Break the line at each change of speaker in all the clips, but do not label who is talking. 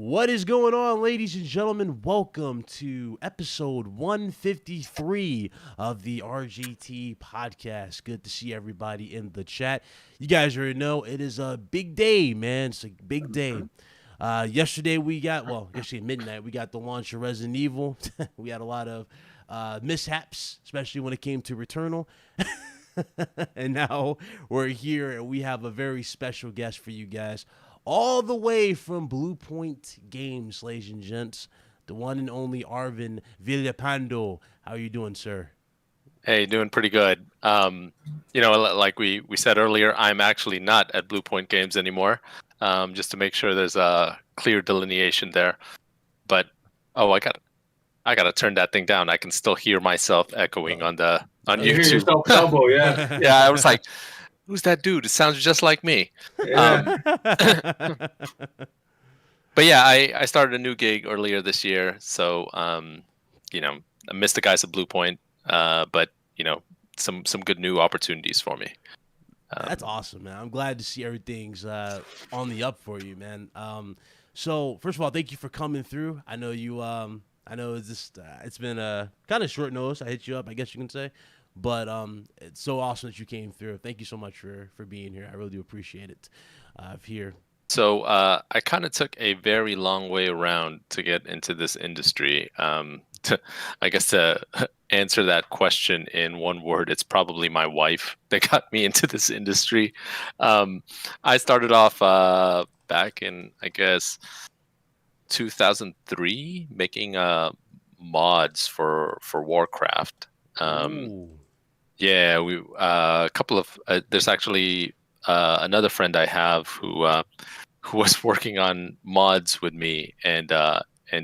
What is going on, ladies and gentlemen? Welcome to episode 153 of the RGT podcast. Good to see everybody in the chat. You guys already know it is a big day, man. It's a big day. Yesterday midnight, we got the launch of Resident Evil. We had a lot of mishaps, especially when it came to Returnal. And now we're here and we have a very special guest for you guys. All the way from Bluepoint Games, ladies and gents, the one and only Arvin Villapando. How are you doing, sir?
Hey, doing pretty good. Like we said earlier, I'm actually not at Bluepoint Games anymore, just to make sure there's a clear delineation there. But I gotta turn that thing down. I can still hear myself echoing on YouTube.
You hear yourself double, yeah.
Yeah, I was like, who's that dude? It sounds just like me.
Yeah.
But yeah, I started a new gig earlier this year, so I missed the guys at Bluepoint, but some good new opportunities for me.
That's awesome, man. I'm glad to see everything's on the up for you, man. So first of all, thank you for coming through. I know you. I know it's just it's been a kind of short notice. I hit you up, I guess you can say. But it's so awesome that you came through. Thank you so much for being here. I really do appreciate it. Here.
So I kind of took a very long way around to get into this industry. To answer that question in one word, it's probably my wife that got me into this industry. I started off back in, 2003, making mods for Warcraft. Yeah, we a couple of there's actually another friend I have who was working on mods with me, and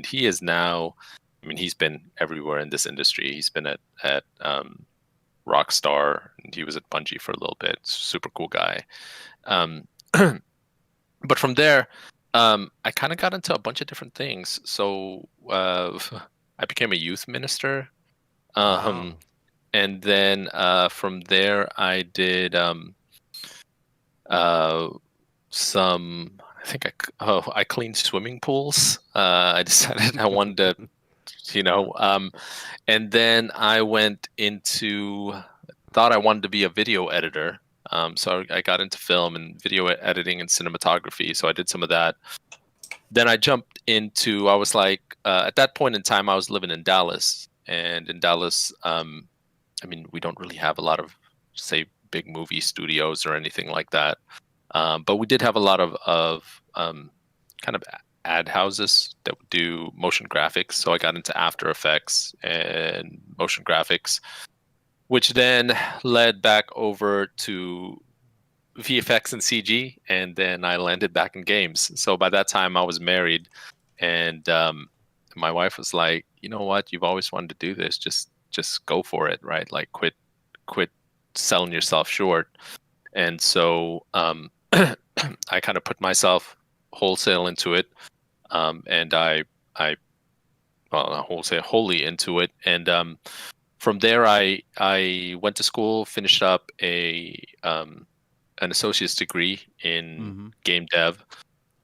he is now, he's been everywhere in this industry. He's been at Rockstar, and he was at Bungie for a little bit. Super cool guy. But from there, I kind of got into a bunch of different things. So I became a youth minister.
Wow.
And then from there, I did some. I cleaned swimming pools. I decided I wanted to, and then I went into. Thought I wanted to be a video editor. So I got into film and video editing and cinematography. So I did some of that. Then I jumped into. I was like, at that point in time, I was living in Dallas, and in Dallas, we don't really have a lot of, say, big movie studios or anything like that. But we did have a lot of kind of ad houses that would do motion graphics. So I got into After Effects and motion graphics, which then led back over to VFX and CG. And then I landed back in games. So by that time I was married, and my wife was like, you know what? You've always wanted to do this. Just go for it, right? Like quit selling yourself short. And so I kind of put myself wholesale into it, and I not wholesale, wholly into it. And from there, I went to school, finished up an associate's degree in game dev,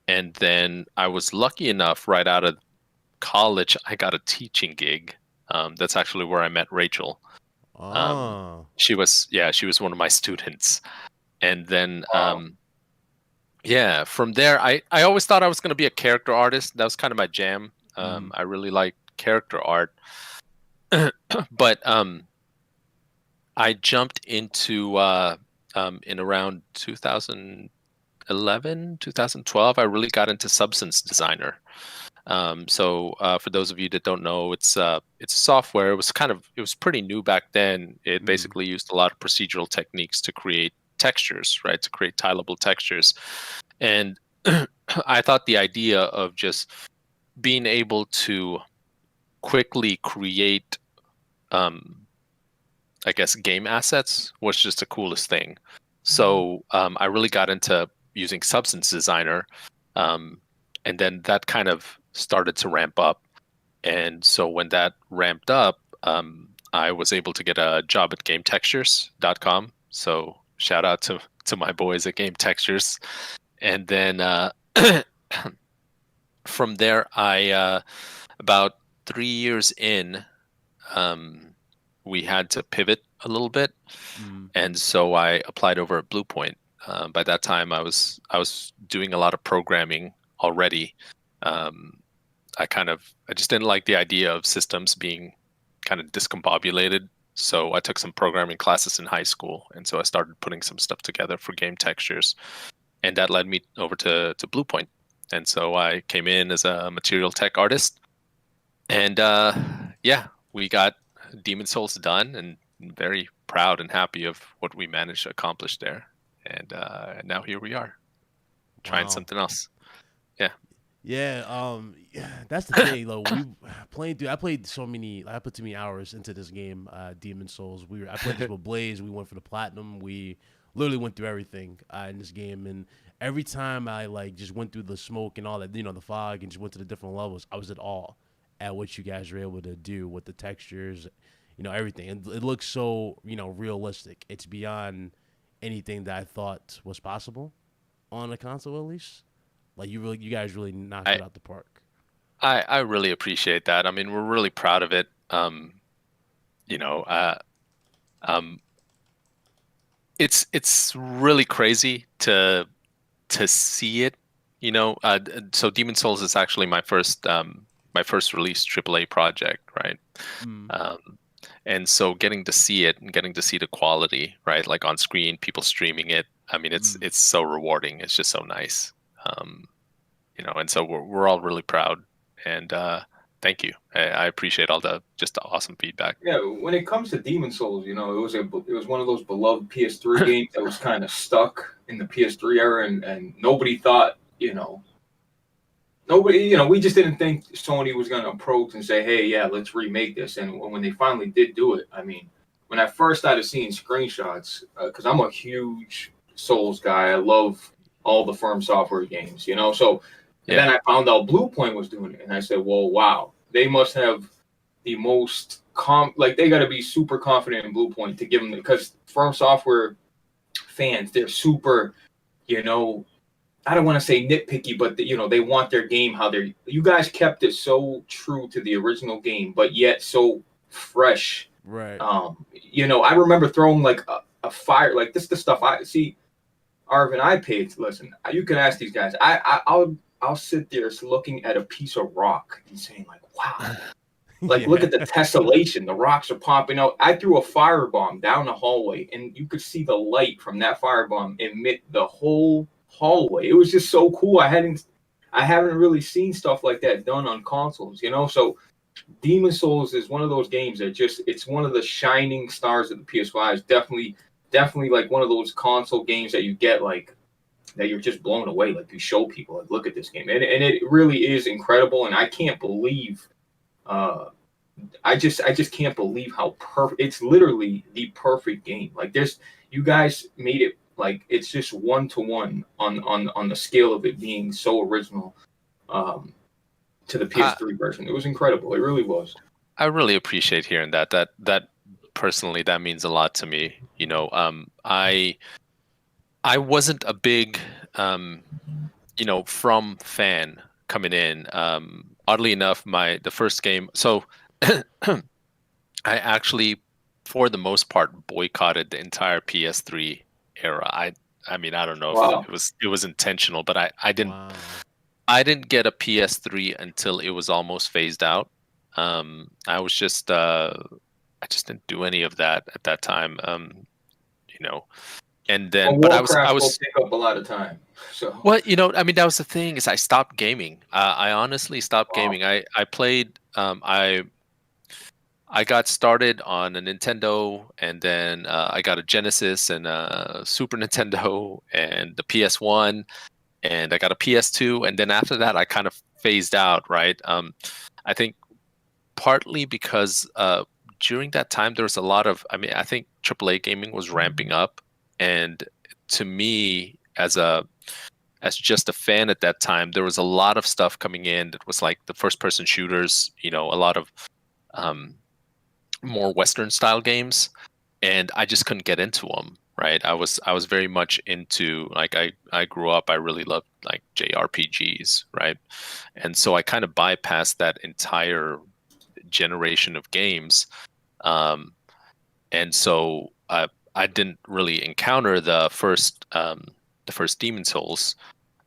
and then I was lucky enough right out of college, I got a teaching gig. That's actually where I met Rachel. She was one of my students. And then from there I always thought I was going to be a character artist. That was kind of my jam. I really like character art. But I jumped into in around 2011, 2012, I really got into Substance Designer. So for those of you that don't know, it's a software. It was pretty new back then. It basically used a lot of procedural techniques to create textures, right? To create tileable textures. And I thought the idea of just being able to quickly create, game assets was just the coolest thing. So I really got into using Substance Designer. And then that kind of started to ramp up. And so when that ramped up, I was able to get a job at GameTextures.com. So shout out to my boys at Game Textures. And then from there, I about 3 years in, we had to pivot a little bit, and so I applied over at Bluepoint. By that time, I was doing a lot of programming already. I just didn't like the idea of systems being kind of discombobulated. So I took some programming classes in high school, and so I started putting some stuff together for game textures, and that led me over to Bluepoint. And so I came in as a material tech artist, and yeah, we got Demon Souls done, and very proud and happy of what we managed to accomplish there. And now here we are, trying
Wow.
something else. Yeah.
Yeah, that's the thing though. We playing through. I played so many. I put too many hours into this game, Demon Souls. I played this with Blaze. We went for the platinum. We literally went through everything in this game, and every time I like just went through the smoke and all that, the fog, and just went to the different levels, I was at awe at what you guys were able to do with the textures, everything. And it looks so realistic. It's beyond anything that I thought was possible on a console, at least. Like you guys really knocked it out the park.
I really appreciate that. I mean, we're really proud of it. It's really crazy to see it. So Demon Souls is actually my first release AAA project, right? And so getting to see it and getting to see the quality, right, like on screen, people streaming it. I mean, it's so rewarding. It's just so nice. And so we're all really proud, and thank you. I appreciate all the awesome feedback.
Yeah, when it comes to Demon Souls, it was one of those beloved PS3 games that was kind of stuck in the PS3 era, and nobody thought, we just didn't think Sony was going to approach and say, hey, yeah, let's remake this. And when they finally did do it, I mean, when I first started seeing screenshots, because I'm a huge Souls guy, I love all the Firm Software games, so then I found out Bluepoint was doing it, and I said, well, wow, they must have the most they got to be super confident in Bluepoint to give them, because Firm Software fans, they're super, I don't want to say nitpicky, but they want their game you guys kept it so true to the original game, but yet so fresh.
Right.
I remember throwing like a fire, like this is the stuff I see. Arvin, I paid. Listen, you can ask these guys. I'll sit there looking at a piece of rock and saying like, wow, like look at the tessellation. The rocks are popping out. I threw a firebomb down the hallway, and you could see the light from that firebomb emit the whole hallway. It was just so cool. I haven't really seen stuff like that done on consoles. So Demon Souls is one of those games that it's one of the shining stars of the PS5. It's definitely like one of those console games that you get like that you're just blown away. Like you show people, like, look at this game, and it really is incredible. And I can't believe, I just can't believe how perfect. It's literally the perfect game. Like you guys made it like it's just 1-to-1 on the scale of it being so original to the PS3 version. It was incredible. It really was.
I really appreciate hearing that. That personally, that means a lot to me. I wasn't a big From fan coming in. Oddly enough, the first game. So I actually, for the most part, boycotted the entire PS3 era. I mean, I don't know if it was intentional, but I didn't. Wow. I didn't get a PS3 until it was almost phased out. I was just I just didn't do any of that at that time. And then, but I was
take up a lot of time. So
well, I mean, that was the thing, is I stopped gaming. I honestly stopped gaming. I played. I got started on a Nintendo, and then I got a Genesis and a Super Nintendo and the PS1, and I got a PS2, and then after that, I kind of phased out. Right. I think partly because during that time there was a lot of. I mean, I think AAA gaming was ramping up. And to me, as just a fan at that time, there was a lot of stuff coming in that was like the first-person shooters, a lot of more Western-style games, and I just couldn't get into them. right? I was very much into, like, I grew up, I really loved like JRPGs, right? And so I kind of bypassed that entire generation of games. And so I didn't really encounter the first Demon Souls.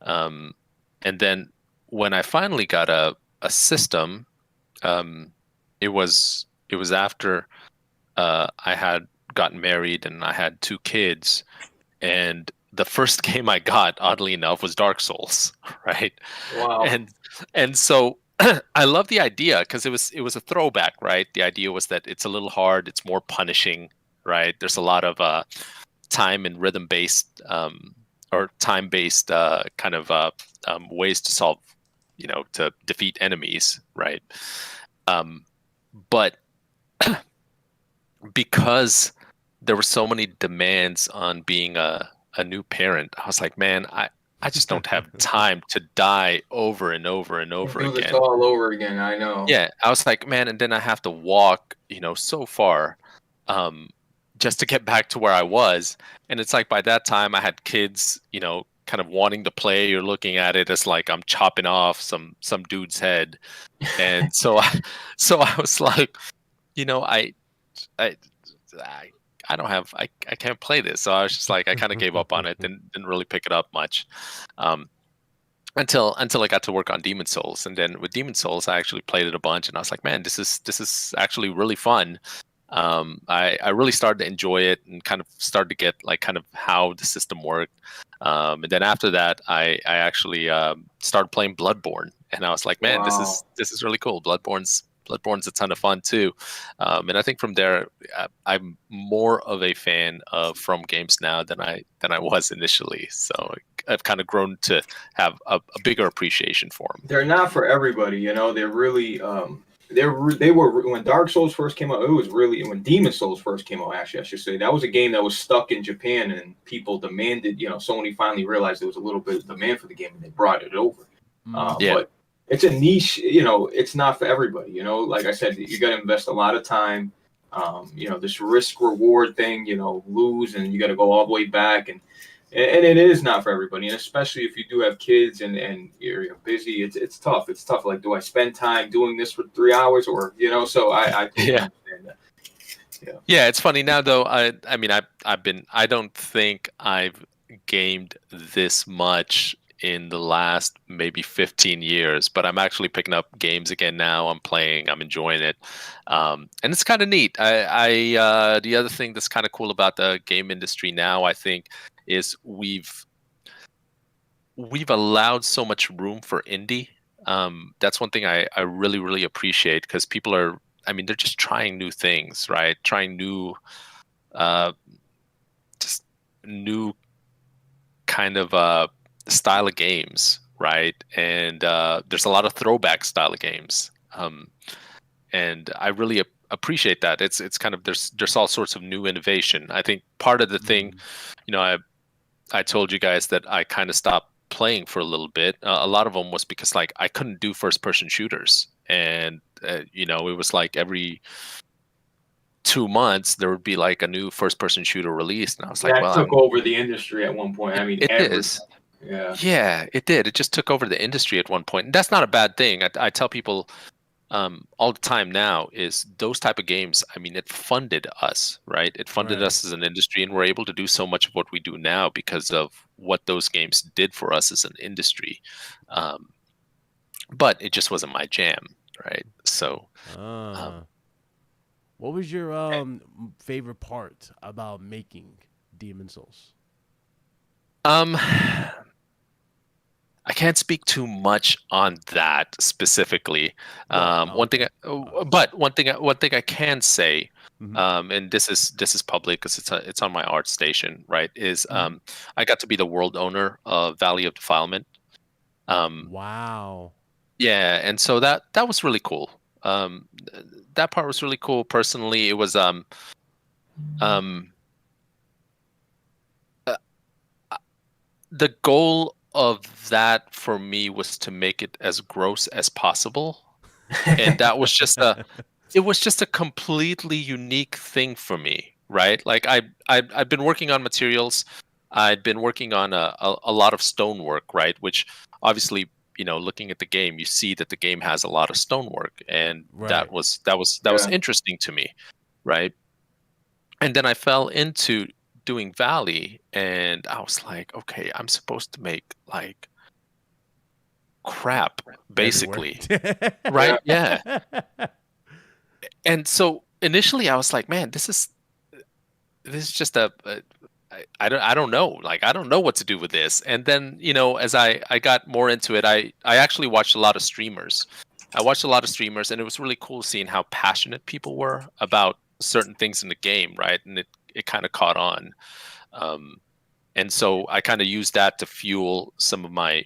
And then when I finally got a system, it was after I had gotten married and I had 2 kids, and the first game I got, oddly enough, was Dark Souls, right?
Wow.
And so I love the idea because it was a throwback, right? The idea was that it's a little hard, it's more punishing, right? There's a lot of time and rhythm based or time based kind of ways to solve, to defeat enemies, right? But because there were so many demands on being a new parent, I was like, man, I just don't have time to die over and over and over
Do
again.
this all over again. I know.
Yeah, I was like, man, and then I have to walk, so far, just to get back to where I was. And it's like by that time I had kids, kind of wanting to play. You're looking at it as like I'm chopping off some dude's head, and so I was like, I don't have I can't play this. So I was just like, I kind of gave up on it. Didn't really pick it up much. Until I got to work on Demon Souls, and then with Demon Souls, I actually played it a bunch, and I was like, man, this is actually really fun. I really started to enjoy it and kind of started to get like kind of how the system worked. And then after that, I actually started playing Bloodborne, and I was like, man,
Wow.
this is really cool. Bloodborne's a ton of fun too. And I think from there, I'm more of a fan of From games now than I was initially. So I've kind of grown to have a bigger appreciation for them.
They're not for everybody, They're really they were when Dark Souls first came out. It was really when Demon Souls first came out. Actually, I should say that was a game that was stuck in Japan, and people demanded. Sony finally realized there was a little bit of demand for the game, and they brought it over.
Yeah.
But it's a niche. It's not for everybody. Like I said, you got to invest a lot of time. This risk reward thing. Lose and you got to go all the way back, and it is not for everybody, and especially if you do have kids and you're busy, it's tough. It's tough. Like, do I spend time doing this for 3 hours, or So I totally understand that.
Yeah, it's funny now though. I don't think I've gamed this much in the last maybe 15 years, but I'm actually picking up games again now. I'm playing, I'm enjoying it, and it's kind of neat. The other thing that's kind of cool about the game industry now, I think, is we've allowed so much room for indie. That's one thing I really, really appreciate, because people are, they're just trying new things, right? Trying new, just new kind of style of games, right? And there's a lot of throwback style of games, and I really appreciate that. It's kind of there's all sorts of new innovation. I think part of the thing, I told you guys that I kind of stopped playing for a little bit. A lot of them was because like I couldn't do first person shooters, and it was like every 2 months there would be like a new first person shooter released, and I was like, well,
it took over the industry at one point.
It is. Yeah, it did. It just took over the industry at one point, and that's not a bad thing. I tell people all the time now is those type of games, it funded us, right? It funded us as an industry, and we're able to do so much of what we do now because of what those games did for us as an industry. But it just wasn't my jam, right? So
what was your favorite part about making Demon Souls?
I can't speak too much on that specifically. One thing I can say, and this is public because it's on my art station, right? Is I got to be the world owner of Valley of Defilement.
Wow.
Yeah, and so that was really cool. That part was really cool. Personally, it was the goal of that for me was to make it as gross as possible, and that was just a completely unique thing for me, right? Like I've been working on materials. I'd been working on a lot of stonework, right? Which obviously, looking at the game, you see that the game has a lot of stonework, and
Right.
that was interesting to me, right? And then I fell into doing Valley, and I was like, okay, I'm supposed to make like crap,
Everywhere.
basically, right? Yeah.
Yeah.
And so initially, I was like, man, this is just I don't know, like I don't know what to do with this. And then as I got more into it, I actually watched a lot of streamers. I watched a lot of streamers, and it was really cool seeing how passionate people were about certain things in the game, right? And it kind of caught on. And so I kind of used that to fuel some of my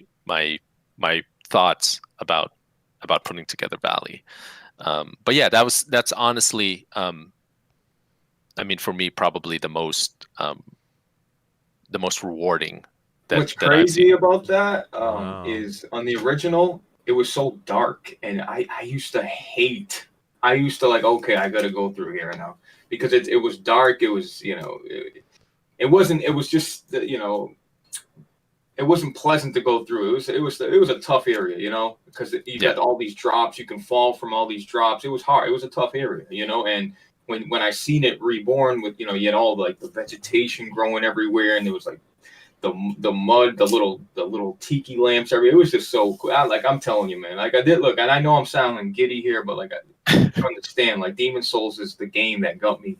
thoughts about putting together Valley. But yeah, that's honestly, I mean, for me, probably the most rewarding.
What's
That I've
crazy
seen.
about that
Wow.
is on the original, it was so dark, and I used to hate. I used to like, okay, I got to go through here now because it was dark. It was it wasn't. It was just it wasn't pleasant to go through. It was a tough area, because you got all these drops. You can fall from all these drops. It was hard. It was a tough area, and when I seen it reborn with you had all like the vegetation growing everywhere, and there was like the mud, the little tiki lamps everywhere. It was just so cool. I'm telling you, man. Like I did look, and I know I'm sounding giddy here, but like I understand. Like Demon Souls is the game that got me.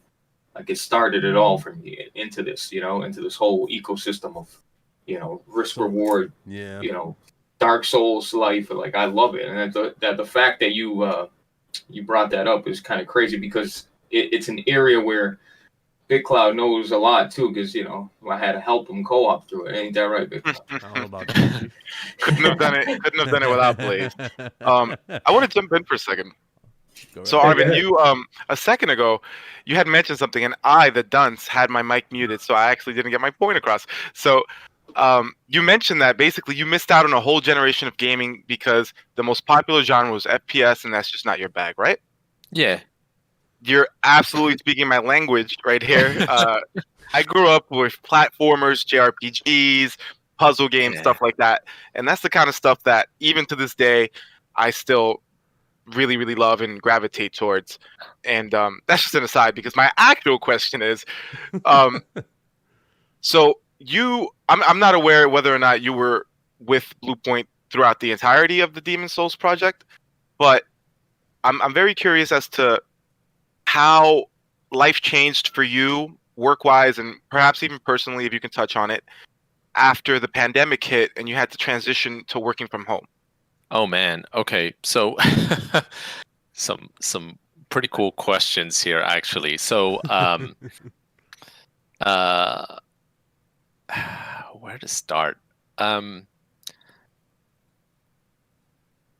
Like it started it all for me into this, into this whole ecosystem of, risk reward,
Yeah.
Dark Souls life. Like I love it, and the fact that you brought that up is kind of crazy because it's an area where Big Cloud knows a lot too, because I had to help him co-op through it. Ain't that right, Big Cloud?
I don't know about that, Chief.
Couldn't have done it. Couldn't have done it without Blaze. I want to jump in for a second. So
right
Arvin,
ahead.
you a second ago, you had mentioned something, and I, the dunce, had my mic muted, so I actually didn't get my point across. So you mentioned that basically you missed out on a whole generation of gaming because the most popular genre was FPS, and that's just not your bag, right?
Yeah.
You're absolutely speaking my language right here. I grew up with platformers, JRPGs, puzzle games, stuff like that, and that's the kind of stuff that even to this day I still really, really love and gravitate towards. And that's just an aside because my actual question is, so I'm not aware whether or not you were with Bluepoint throughout the entirety of the Demon Souls project, but I'm very curious as to how life changed for you work-wise and perhaps even personally, if you can touch on it, after the pandemic hit and you had to transition to working from home.
Oh man. Okay. So some pretty cool questions here actually. So where to start?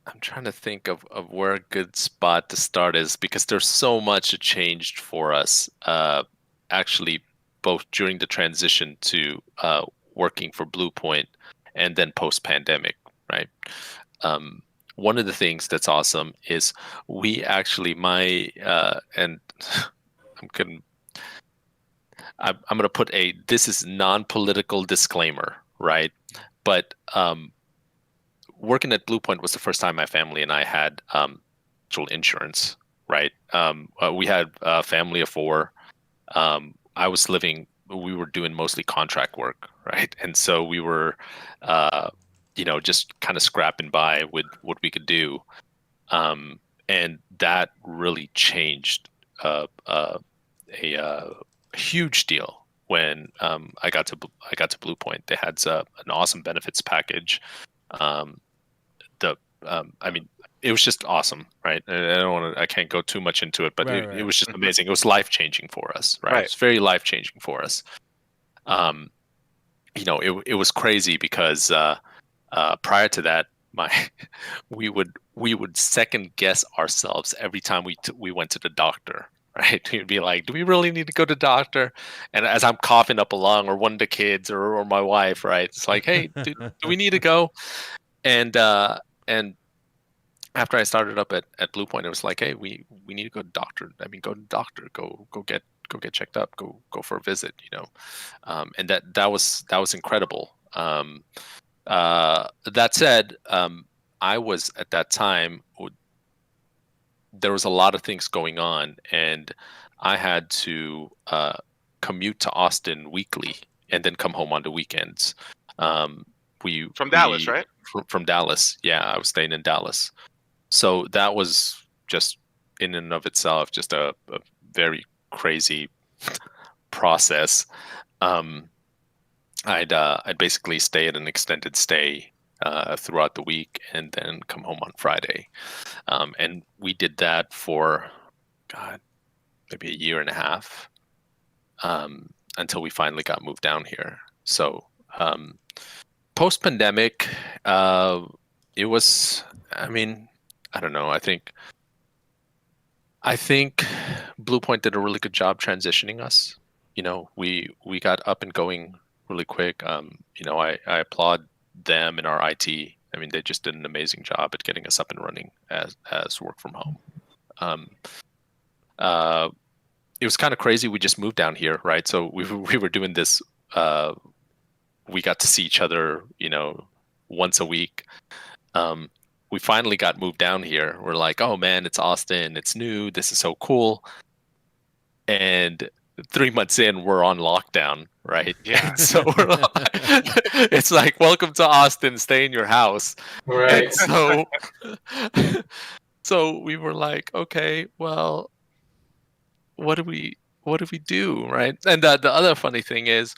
I'm trying to think of where a good spot to start is because there's so much that changed for us actually both during the transition to working for Bluepoint and then post-pandemic, right? One of the things that's awesome is we actually and I'm gonna put this is non-political disclaimer, right? But working at Bluepoint was the first time my family and I had actual insurance, right? We had a family of 4. We were doing mostly contract work, right? And so we were just kind of scrapping by with what we could do. And that really changed a huge deal when I got to Bluepoint. They had an awesome benefits package. I mean, it was just awesome, right? I can't go too much into it, but it was just amazing. It was life-changing for us, right? It's very life-changing for us. It was crazy because prior to that, we would second guess ourselves every time we went to the doctor, right? We'd be like, do we really need to go to the doctor? And as I'm coughing up along, or one of the kids or my wife, right? It's like, hey, do we need to go? And after I started up at Bluepoint, it was like, hey, we need to go to doctor. I mean, go to the doctor. Go get get checked up, go for a visit, and that was incredible. That said, I was at that time, there was a lot of things going on, and I had to commute to Austin weekly and then come home on the weekends.
From Dallas, right?
From Dallas. Yeah, I was staying in Dallas. So that was just in and of itself just a very crazy process. I'd basically stay at an extended stay throughout the week and then come home on Friday. And we did that for, God, maybe a year and a half until we finally got moved down here. So post-pandemic, it was, I mean, I don't know. I think Bluepoint did a really good job transitioning us. We got up and going really quick. I applaud them and our IT. I mean, they just did an amazing job at getting us up and running as work from home. It was kind of crazy. We just moved down here, right? So we were doing this. We got to see each other, once a week. We finally got moved down here. We're like, oh man, it's Austin. It's new. This is so cool. And 3 months in, we're on lockdown, right?
Yeah.
And so it's like, welcome to Austin. Stay in your house.
Right.
And so we were like, okay, well, what do we do, right? And the other funny thing is,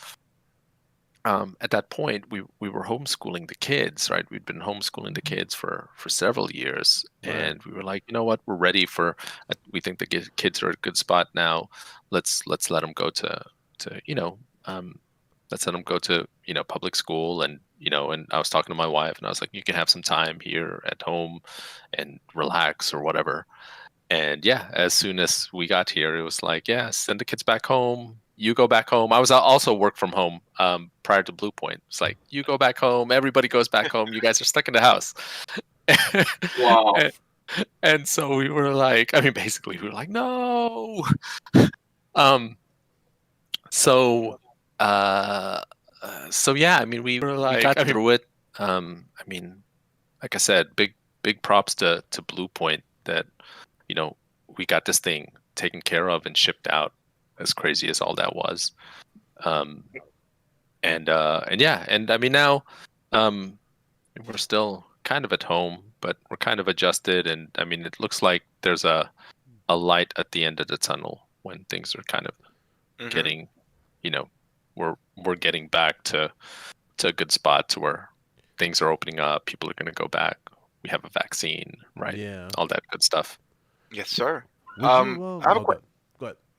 at that point, we were homeschooling the kids, right? We'd been homeschooling the kids for several years,
Right.
and we were like, you know what? We're ready for. We think the kids are at a good spot now. Let's let them go to let's let them go to public school, and and I was talking to my wife, and I was like, you can have some time here at home and relax or whatever. And yeah, as soon as we got here, it was like, yeah, send the kids back home. You go back home. I was also work from home prior to Bluepoint. It's like, you go back home. Everybody goes back home. You guys are stuck in the house.
Wow.
And so we were like, I mean, basically, we were like, no. So yeah, I mean, we were like, we got through it. I mean, like I said, big props to Bluepoint that we got this thing taken care of and shipped out, as crazy as all that was. And yeah, and I mean, now we're still kind of at home, but we're kind of adjusted, and I mean, it looks like there's a light at the end of the tunnel when things are kind of getting, we're getting back to a good spot to where things are opening up, people are going to go back, we have a vaccine, right?
Yeah.
All that good stuff.
Yes, sir.
Would
I
you,
have a
go ahead.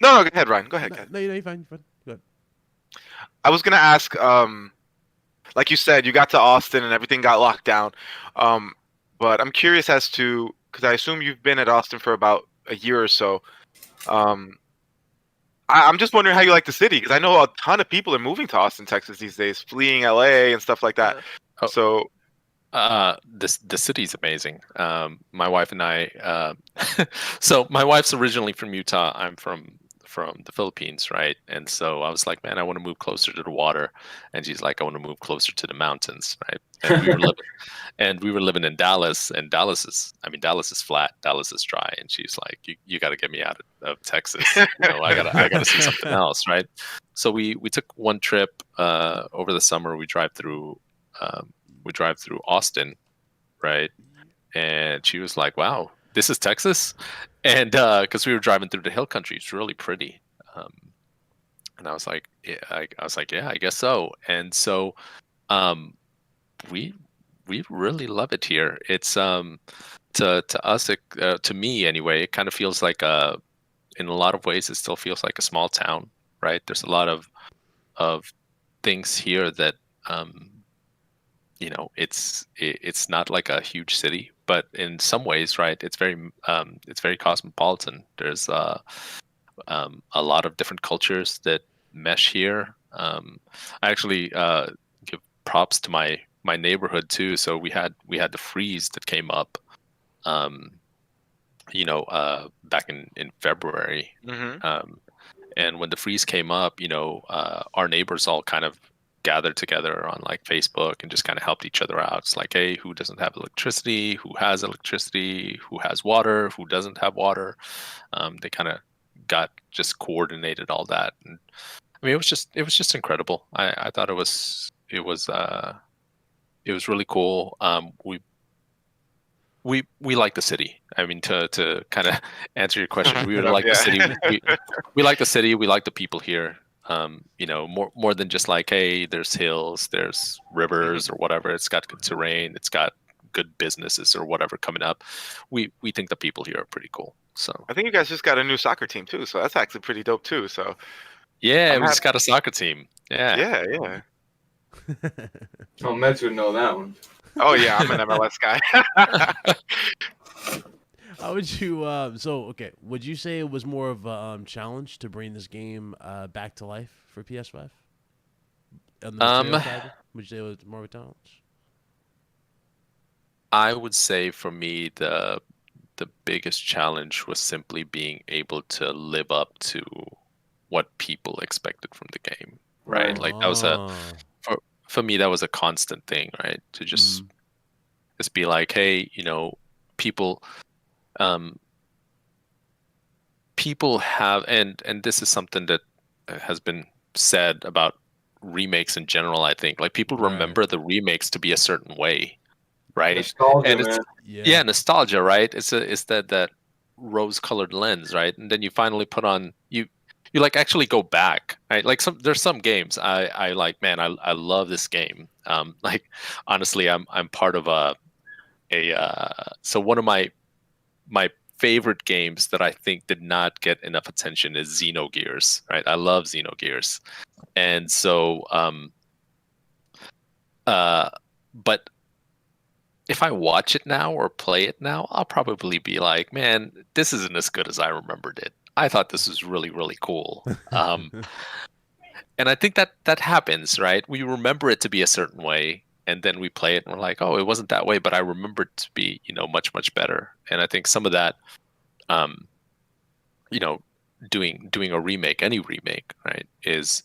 No, go ahead, Ryan. Go ahead.
No, you're fine. Go ahead.
I was gonna ask, like you said, you got to Austin and everything got locked down. But I'm curious as to, because I assume you've been at Austin for about a year or so. I'm just wondering how you like the city, because I know a ton of people are moving to Austin, Texas these days, fleeing LA and stuff like that. So
the city's amazing. My wife and I, so my wife's originally from Utah. I'm from the Philippines, right? And so I was like, man, I want to move closer to the water, and she's like, I want to move closer to the mountains, right? And we were living in Dallas, and Dallas is flat, Dallas is dry, and she's like, you got to get me out of Texas. I gotta see something else, right? So we took one trip over the summer. We drive through Austin, right? And she was like, wow, this is Texas? And because we were driving through the hill country, it's really pretty. And I was like, yeah, I guess so. And so we really love it here. It's to us, to me anyway, it kind of feels like in a lot of ways, it still feels like a small town, right? There's a lot of things here that it's not like a huge city, but in some ways, right, it's very cosmopolitan. There's a lot of different cultures that mesh here. I actually give props to my neighborhood too. So we had the freeze that came up, back in February, And when the freeze came up, our neighbors all kind of gathered together on like Facebook and just kind of helped each other out. It's like, hey, who doesn't have electricity? Who has electricity? Who has water? Who doesn't have water? They kind of just coordinated all that. And I mean, it was just incredible. I thought it was really cool. We like the city. I mean, to kind of answer your question, we really like the city. We like the city. We like the people here. More than just like, hey, there's hills, there's rivers or whatever. It's got good terrain. It's got good businesses or whatever coming up. We think the people here are pretty cool. So
I think you guys just got a new soccer team too. So that's actually pretty dope too. So
yeah, we just got a soccer team. Yeah.
Oh, Mets would know that one.
Oh yeah, I'm an MLS guy.
How would you? Would you say it was more of a challenge to bring this game back to life for PS5? On the material side, would you say it was more of a challenge?
I would say for me the biggest challenge was simply being able to live up to what people expected from the game. Right, like that was for me, that was a constant thing, right? To just be like, hey, people have, and this is something that has been said about remakes in general. I think like people remember the remakes to be a certain way, right?
Nostalgia,
and it's
man.
Nostalgia, right? It's that rose-colored lens, right? And then you finally put on you like actually go back, right? Like there's some games I like, man, I love this game. Like honestly, I'm part of so one of my favorite games that I think did not get enough attention is Xenogears, right? I love Xenogears. And so but if I watch it now or play it now, I'll probably be like, man, this isn't as good as I remembered it. I thought this was really, really cool. And I think that happens, right? We remember it to be a certain way, and then we play it and we're like, oh, it wasn't that way, but I remember it to be, much, much better. And I think some of that, doing a remake, any remake, right, is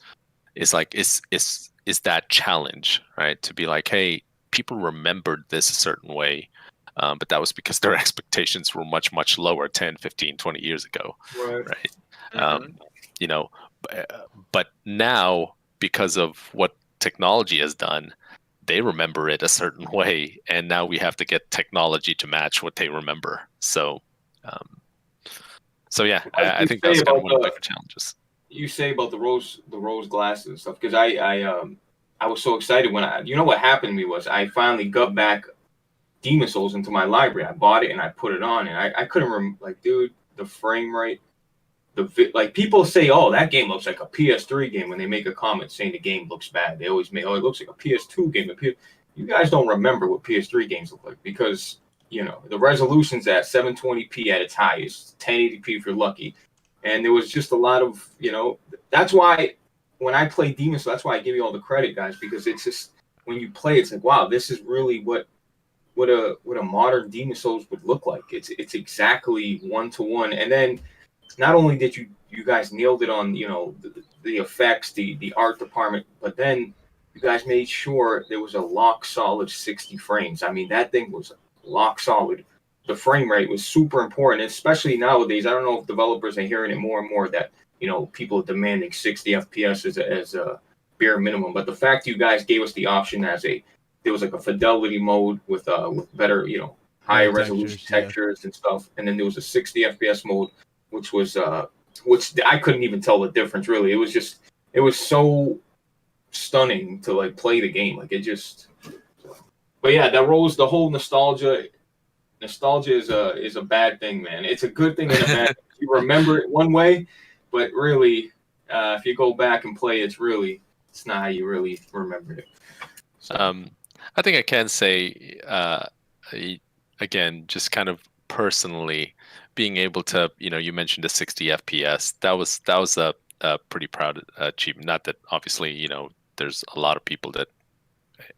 that challenge, right? To be like, hey, people remembered this a certain way. But that was because their expectations were much, much lower 10, 15, 20 years ago. Right. But now, because of what technology has done, they remember it a certain way. And now we have to get technology to match what they remember. So yeah, I think that's kind of one of the bigger challenges.
You say about the rose glasses and stuff, because I was so excited when what happened to me was I finally got back Demon Souls into my library. I bought it and I put it on, and I couldn't remember, like, dude, the frame rate, like people say, oh, that game looks like a PS3 game when they make a comment saying the game looks bad. They always make, oh, it looks like a PS2 game. You guys don't remember what PS3 games look like because the resolution's at 720p at its highest, 1080p if you're lucky, and there was just a lot of That's why when I play Demon Souls, that's why I give you all the credit, guys, because it's just when you play, it's like, wow, this is really what a modern Demon Souls would look like. It's exactly 1-to-1. And then not only did you guys nailed it on the effects, the art department, but then you guys made sure there was a lock solid 60 frames. I mean, that thing was lock solid. The frame rate was super important, especially nowadays. I don't know if developers are hearing it more and more that people are demanding 60 FPS as a bare minimum. But the fact you guys gave us the option there was like a fidelity mode with better, higher resolution textures and stuff. And then there was a 60 FPS mode, which I couldn't even tell the difference really. It was so stunning to like play the game. Like but yeah, the whole nostalgia is a bad thing, man. It's a good thing and a bad thing. You remember it one way, but really, if you go back and play, it's not how you really remembered it. So.
I think I can say, again, just kind of personally being able to, you mentioned the 60 FPS. That was a pretty proud achievement. Not that obviously, there's a lot of people that,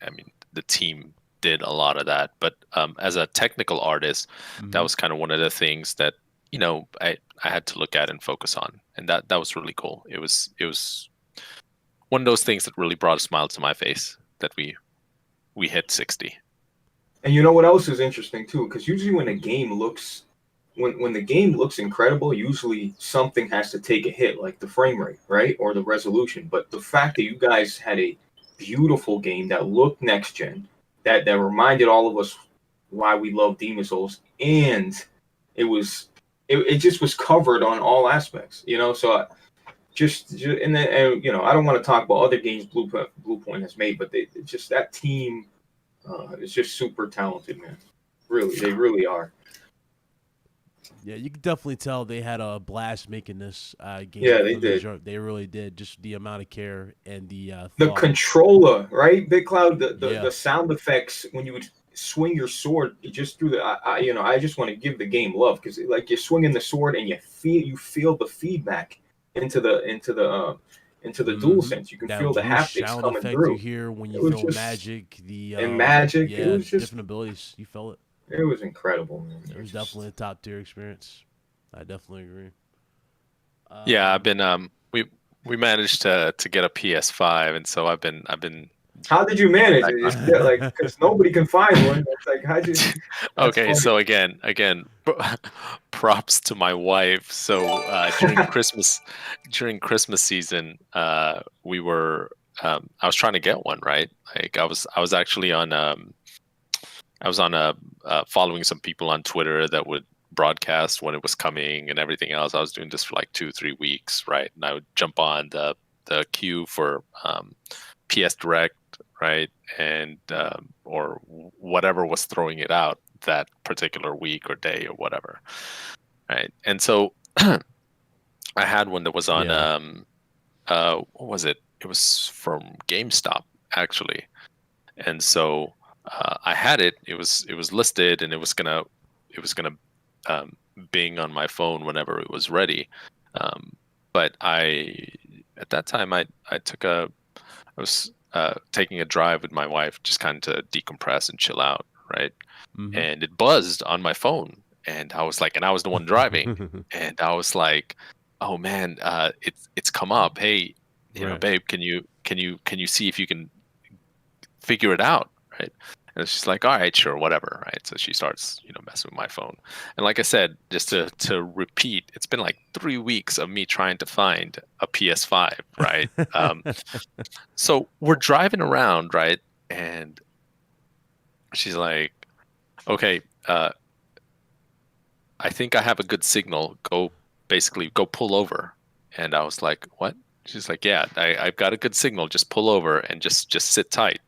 I mean, the team did a lot of that, but as a technical artist, that was kind of one of the things that I had to look at and focus on, and that was really cool. It was one of those things that really brought a smile to my face that we hit 60.
And you know what else is interesting too? Because usually when a game looks when the game looks incredible, usually something has to take a hit, like the frame rate, right? Or the resolution. But the fact that you guys had a beautiful game that looked next gen, that reminded all of us why we love Demon Souls, and it just was covered on all aspects, so and I don't want to talk about other games Bluepoint has made, but just that team is just super talented, man. Really, they really are.
Yeah, you can definitely tell they had a blast making this game.
Yeah, they did.
They really did. Just the amount of care and the
controller, right? Big Cloud, the sound effects when you would swing your sword just through the. I just want to give the game love because like you're swinging the sword and you feel the feedback into the dual sense. You can feel the haptics
sound
coming
effect
through.
You hear when you feel magic,
magic.
Yeah,
it was just
different abilities. You felt it.
It was incredible, man.
It was definitely a top tier experience. I definitely agree.
Yeah, I've been we managed to get a PS5, and so I've been.
How did you manage it? It's like because nobody can find one. It's like how'd you?
Okay, funny. So again, props to my wife. So during Christmas season, we were I was trying to get one, right? Like I was actually on following some people on Twitter that would broadcast when it was coming and everything else. I was doing this for like 2-3 weeks, right? And I would jump on the queue for PS Direct, right? And or whatever was throwing it out that particular week or day or whatever, right? And so I had one that was on what was it? It was from GameStop actually, and so I had it. It was listed, and it was gonna bing on my phone whenever it was ready. But at that time I was taking a drive with my wife, just kind of to decompress and chill out, right? Mm-hmm. And it buzzed on my phone, and I was like, and I was the one driving, and I was like, oh man, it's come up. Hey, babe, can you see if you can figure it out, right? And she's like, all right, sure, whatever, right? So she starts, messing with my phone. And like I said, just to repeat, it's been like 3 weeks of me trying to find a PS5, right? So we're driving around, right? And she's like, okay, I think I have a good signal. Go pull over. And I was like, what? She's like, yeah, I've got a good signal. Just pull over and just sit tight.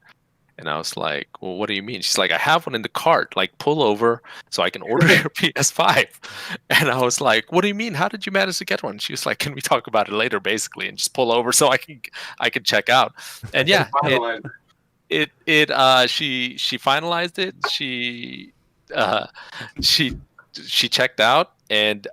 And I was like, well, what do you mean? She's like, I have one in the cart. Like, pull over so I can order your PS5. And I was like, what do you mean? How did you manage to get one? She was like, can we talk about it later, basically, and just pull over so I can check out. And yeah, she finalized it. She checked out, and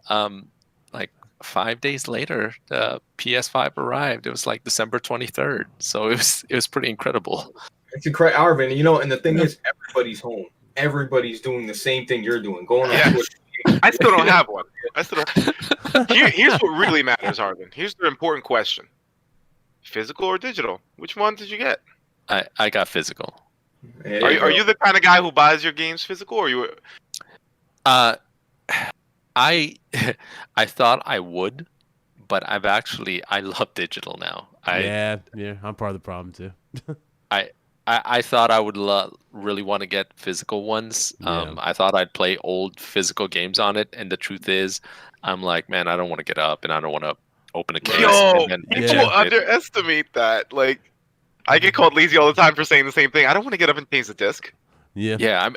like 5 days later, the PS5 arrived. It was like December 23rd. So it was pretty incredible.
It's incredible, Arvin. And the thing is, everybody's home. Everybody's doing the same thing you're doing. Going on Twitch.
I still don't have one. Here's what really matters, Arvin. Here's the important question: physical or digital? Which one did you get?
I got physical.
Are you the kind of guy who buys your games physical, or you?
I thought I would, but I love digital now.
Yeah, I'm part of the problem too.
I thought I would really want to get physical ones. I thought I'd play old physical games on it, and the truth is, I'm like, man, I don't want to get up, and I don't want to open a case.
People underestimate that. Like, I get called lazy all the time for saying the same thing. I don't want to get up and change the disc.
Yeah.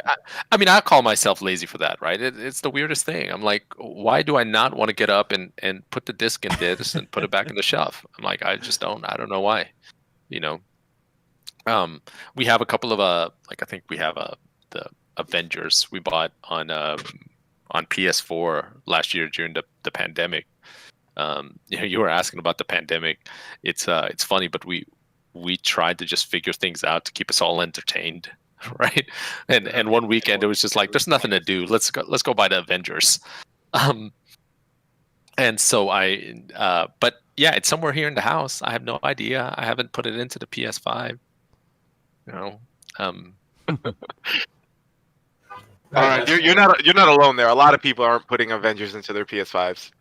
I mean, I call myself lazy for that, right? It's the weirdest thing. I'm like, why do I not want to get up and put the disc in this and put it back in the shelf? I'm like, I just don't. I don't know why. We have a couple of I think we have the Avengers we bought on PS4 last year during the pandemic. You were asking about the pandemic. It's funny, but we tried to just figure things out to keep us all entertained, right? And one weekend it was just like, there's nothing to do. Let's go buy the Avengers. And so but yeah, it's somewhere here in the house. I have no idea. I haven't put it into the PS5. You know,
All right, you're not alone there. A lot of people aren't putting Avengers into their PS5s.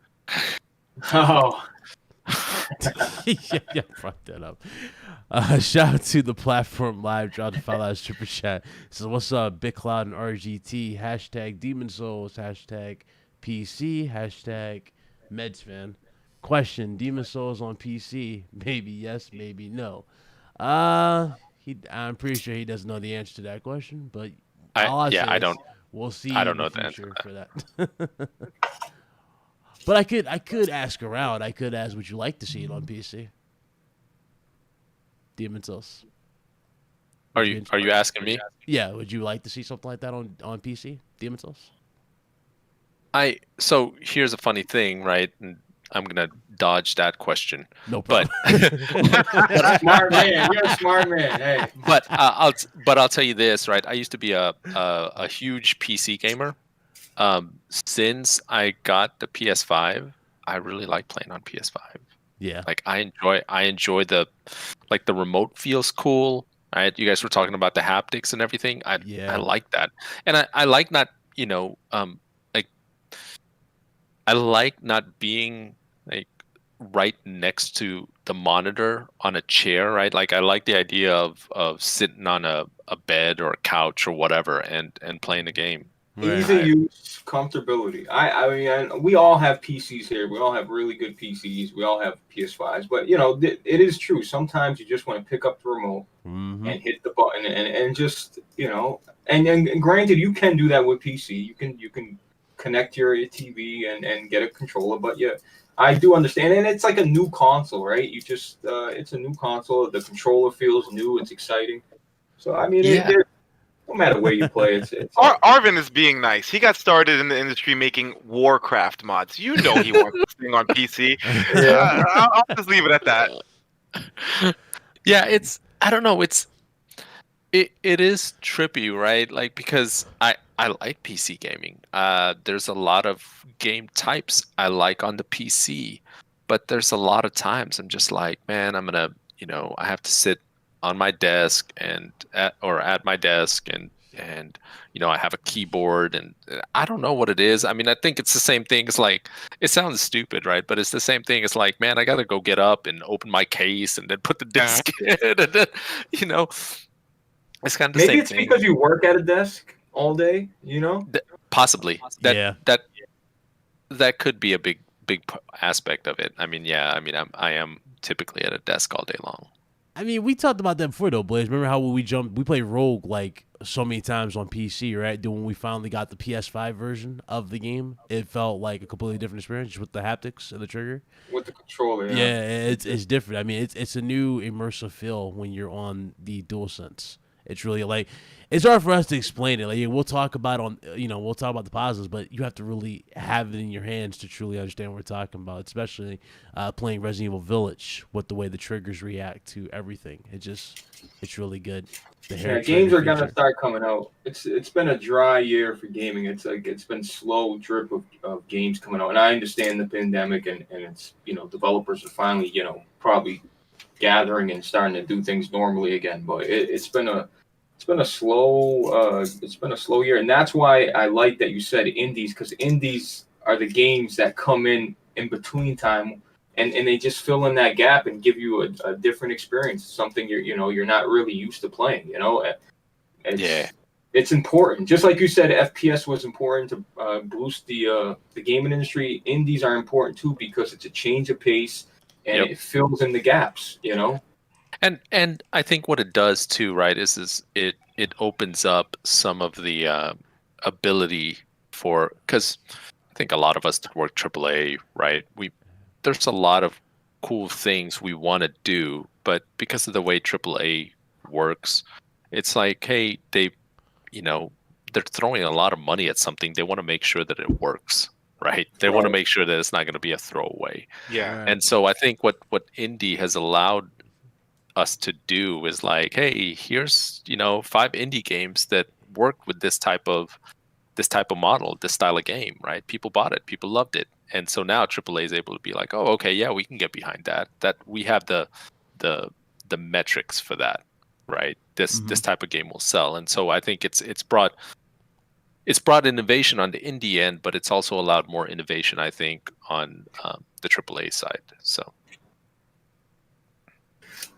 Oh,
yeah, fuck that up. Shout out to the platform live. Drop the $5 super chat. So what's up, Big Cloud and RGT? Hashtag Demon Souls. Hashtag PC. Hashtag Medsfan. Question: Demon Souls on PC? Maybe yes, maybe no. I'm pretty sure he doesn't know the answer to that question, but all I say
I
is
don't.
we'll see
I don't
in
know
the
the answer
future
to
for that. But I could ask around. I could ask, would you like to see it on PC? Demon Souls.
Are you asking me?
Yeah, would you like to see something like that on PC? Demon Souls?
So here's a funny thing, right? And I'm gonna dodge that question.
No problem.
smart man. You're a smart man. Hey.
But I'll tell you this, right? I used to be a huge PC gamer. Since I got the PS5, I really like playing on PS5.
Yeah.
Like I enjoy the remote feels cool. Right? You guys were talking about the haptics and everything. I like that, and I like not like I like not being like right next to the monitor on a chair, right? Like I like the idea of sitting on a bed or a couch or whatever and playing a game.
Easy use, comfortability. I mean, we all have PCs here. We all have really good PCs. We all have PS5s. But, you know, it is true. Sometimes you just want to pick up the remote and hit the button and just, you know, and granted, you can do that with PC. You can connect your TV and get a controller. But, yeah, I do understand. And it's like a new console, right? You just, it's a new console. The controller feels new. It's exciting. So, I mean, no matter where you play, it's
Arvin is being nice. He got started in the industry making Warcraft mods. You know he wants this thing on PC.
Yeah.
I'll just leave it at that.
Yeah, I don't know. It is trippy, right? Like because I like PC gaming. There's a lot of game types I like on the PC, but there's a lot of times I'm just like, man, I'm gonna, I have to sit on my desk at my desk and I have a keyboard and I don't know what it is. I mean, I think it's the same thing as like, it sounds stupid, right? But it's the same thing as like, man, I got to go get up and open my case and then put the disc in and then, it's kind of the same thing.
Maybe it's because you work at a desk all day,
Possibly. That could be a big aspect of it. I mean, I am typically at a desk all day long.
I mean, we talked about that before, though, Blaze. Remember how we played Rogue like so many times on PC, right? Then when we finally got the PS5 version of the game, it felt like a completely different experience with the haptics and the trigger.
With the controller,
yeah, it's different. I mean, it's a new immersive feel when you're on the DualSense. It's really like, it's hard for us to explain it. Like, we'll talk about we'll talk about the positives, but you have to really have it in your hands to truly understand what we're talking about. Especially playing Resident Evil Village with the way the triggers react to everything. It's really good.
Games are gonna start coming out. It's been a dry year for gaming. It's been slow drip of games coming out, and I understand the pandemic and it's developers are finally probably gathering and starting to do things normally again. But it's been a slow year, and that's why I like that you said indies, because indies are the games that come in between time, and they just fill in that gap and give you a different experience, something you're not really used to playing. It's important. Just like you said, FPS was important to boost the gaming industry. Indies are important too because it's a change of pace and it fills in the gaps.
And I think what it does too, right, is it opens up some of the ability for, because I think a lot of us that work AAA, right, there's a lot of cool things we want to do, but because of the way AAA works, it's like, hey, they're throwing a lot of money at something. They want to make sure that it works, right? They want to make sure that it's not going to be a throwaway.
Yeah.
And so I think what indie has allowed us to do is like, hey, here's 5 indie games that work with this type of model, this style of game, right? People bought it, people loved it, And so now AAA is able to be like, oh, okay, yeah, we can get behind that. That we have the metrics for that, right? This type of game will sell. And so I think it's brought innovation on the indie end, but it's also allowed more innovation, I think, on the AAA side. So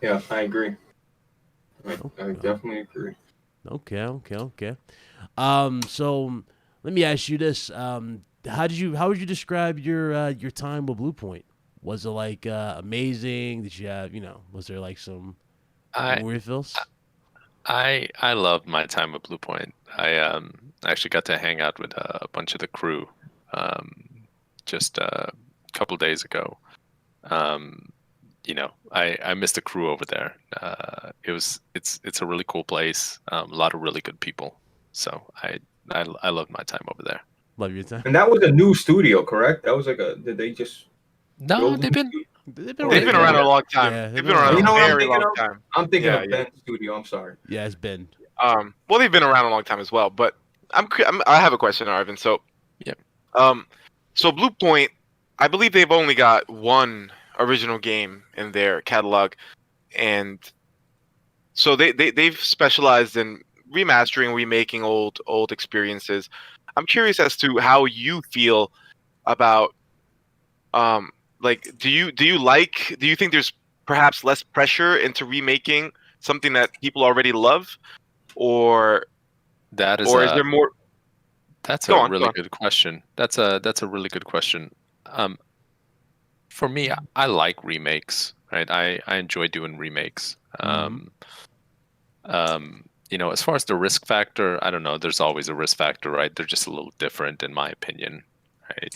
Yeah, I agree. I definitely agree.
Okay. So let me ask you this: how would you describe your time with Bluepoint? Was it like amazing? Did you have was there like some
I
weird feels?
I loved my time at Bluepoint. I actually got to hang out with a bunch of the crew just a couple days ago. I missed the crew over there. It's a really cool place. A lot of really good people. So I loved my time over there.
Love your time.
And that was a new studio, correct? That was like did they just
No,
build
they've
a
been
new-
They've
They've been around a long time.
Yeah,
they've been around
You know
a
what I'm
very
thinking
long
of?
time.
I'm thinking
Yeah,
of
yeah.
Ben's studio. I'm sorry.
Yeah, it's been.
Well, they've been around a long time as well. But I have a question, Arvin. So,
Yeah.
So Bluepoint, I believe they've only got one original game in their catalog, and so they've specialized in remastering, remaking old experiences. I'm curious as to how you feel about like do you think there's perhaps less pressure into remaking something that people already love, or
That is
is there more?
That's
Go
a
on, go
really
on.
good question. That's a really good question. For me, I like remakes, right? I enjoy doing remakes. As far as the risk factor, I don't know. There's always a risk factor, right? They're just a little different, in my opinion, right?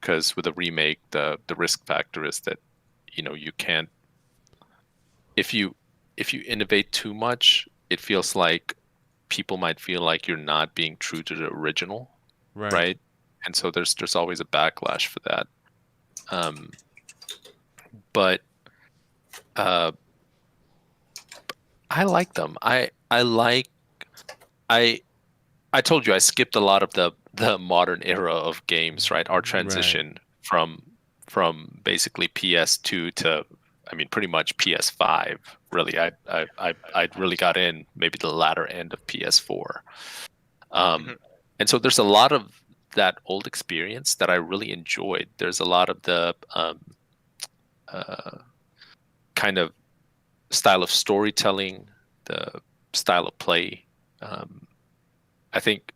Because with a remake, the risk factor is that, you can't. If you innovate too much, it feels like people might feel like you're not being true to the original, right? And so there's always a backlash for that. But I like them. I told you I skipped a lot of the modern era of games, right? Our transition from basically PS2 to, I mean, pretty much PS5. Really, I really got in maybe the latter end of PS4. And so there's a lot of that old experience that I really enjoyed. There's a lot of the kind of style of storytelling, the style of play. I think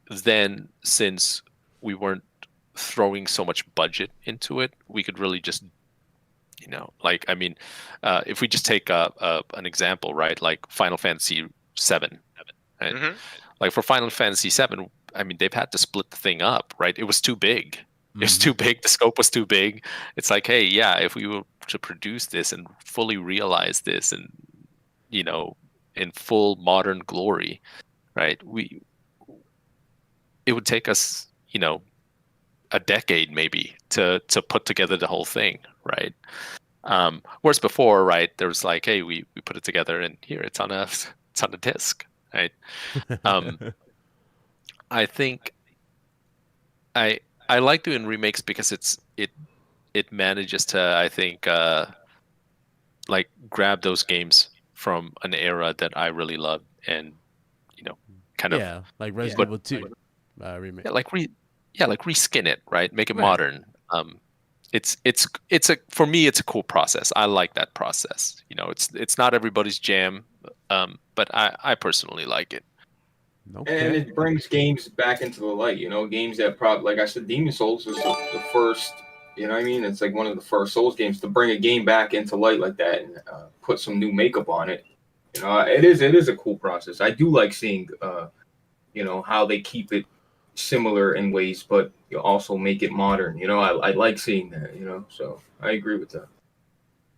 then, since we weren't throwing so much budget into it, we could really just, if we just take an example, right, like Final Fantasy VII, right? Like for Final Fantasy VII, I mean, they've had to split the thing up, right? It was too big. It was too big. The scope was too big. It's like, hey, yeah, if we were to produce this and fully realize this, and in full modern glory, right? It would take us, a decade maybe to put together the whole thing, right? Whereas before, right, there was like, hey, we put it together and here it's on a disc, right? I think I like doing remakes because it manages to, I think, like grab those games from an era that I really love, and kind of
like Resident Evil 2 remake.
Like reskin it, right? Make it modern. It's for me, it's a cool process. I like that process. It's not everybody's jam, but I personally like it.
Okay.
And it brings games back into the light, games that probably, like I said, Demon Souls was the first, you know what I mean? It's like one of the first Souls games to bring a game back into light like that and put some new makeup on it. It is a cool process. I do like seeing, how they keep it similar in ways, but you also make it modern. I like seeing that, so I agree with that.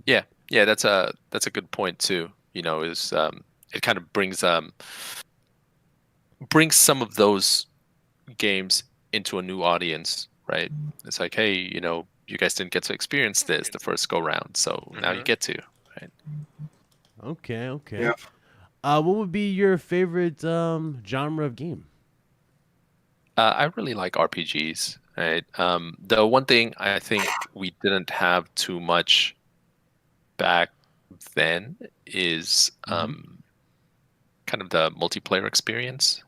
Yeah, that's a good point too. Is it kind of brings some of those games into a new audience, right? It's like, hey, you guys didn't get to experience this the first go round, so now you get to, right?
Okay.
Yeah.
What would be your favorite genre of game?
I really like RPGs. Right. The one thing I think we didn't have too much back then is kind of the multiplayer experience,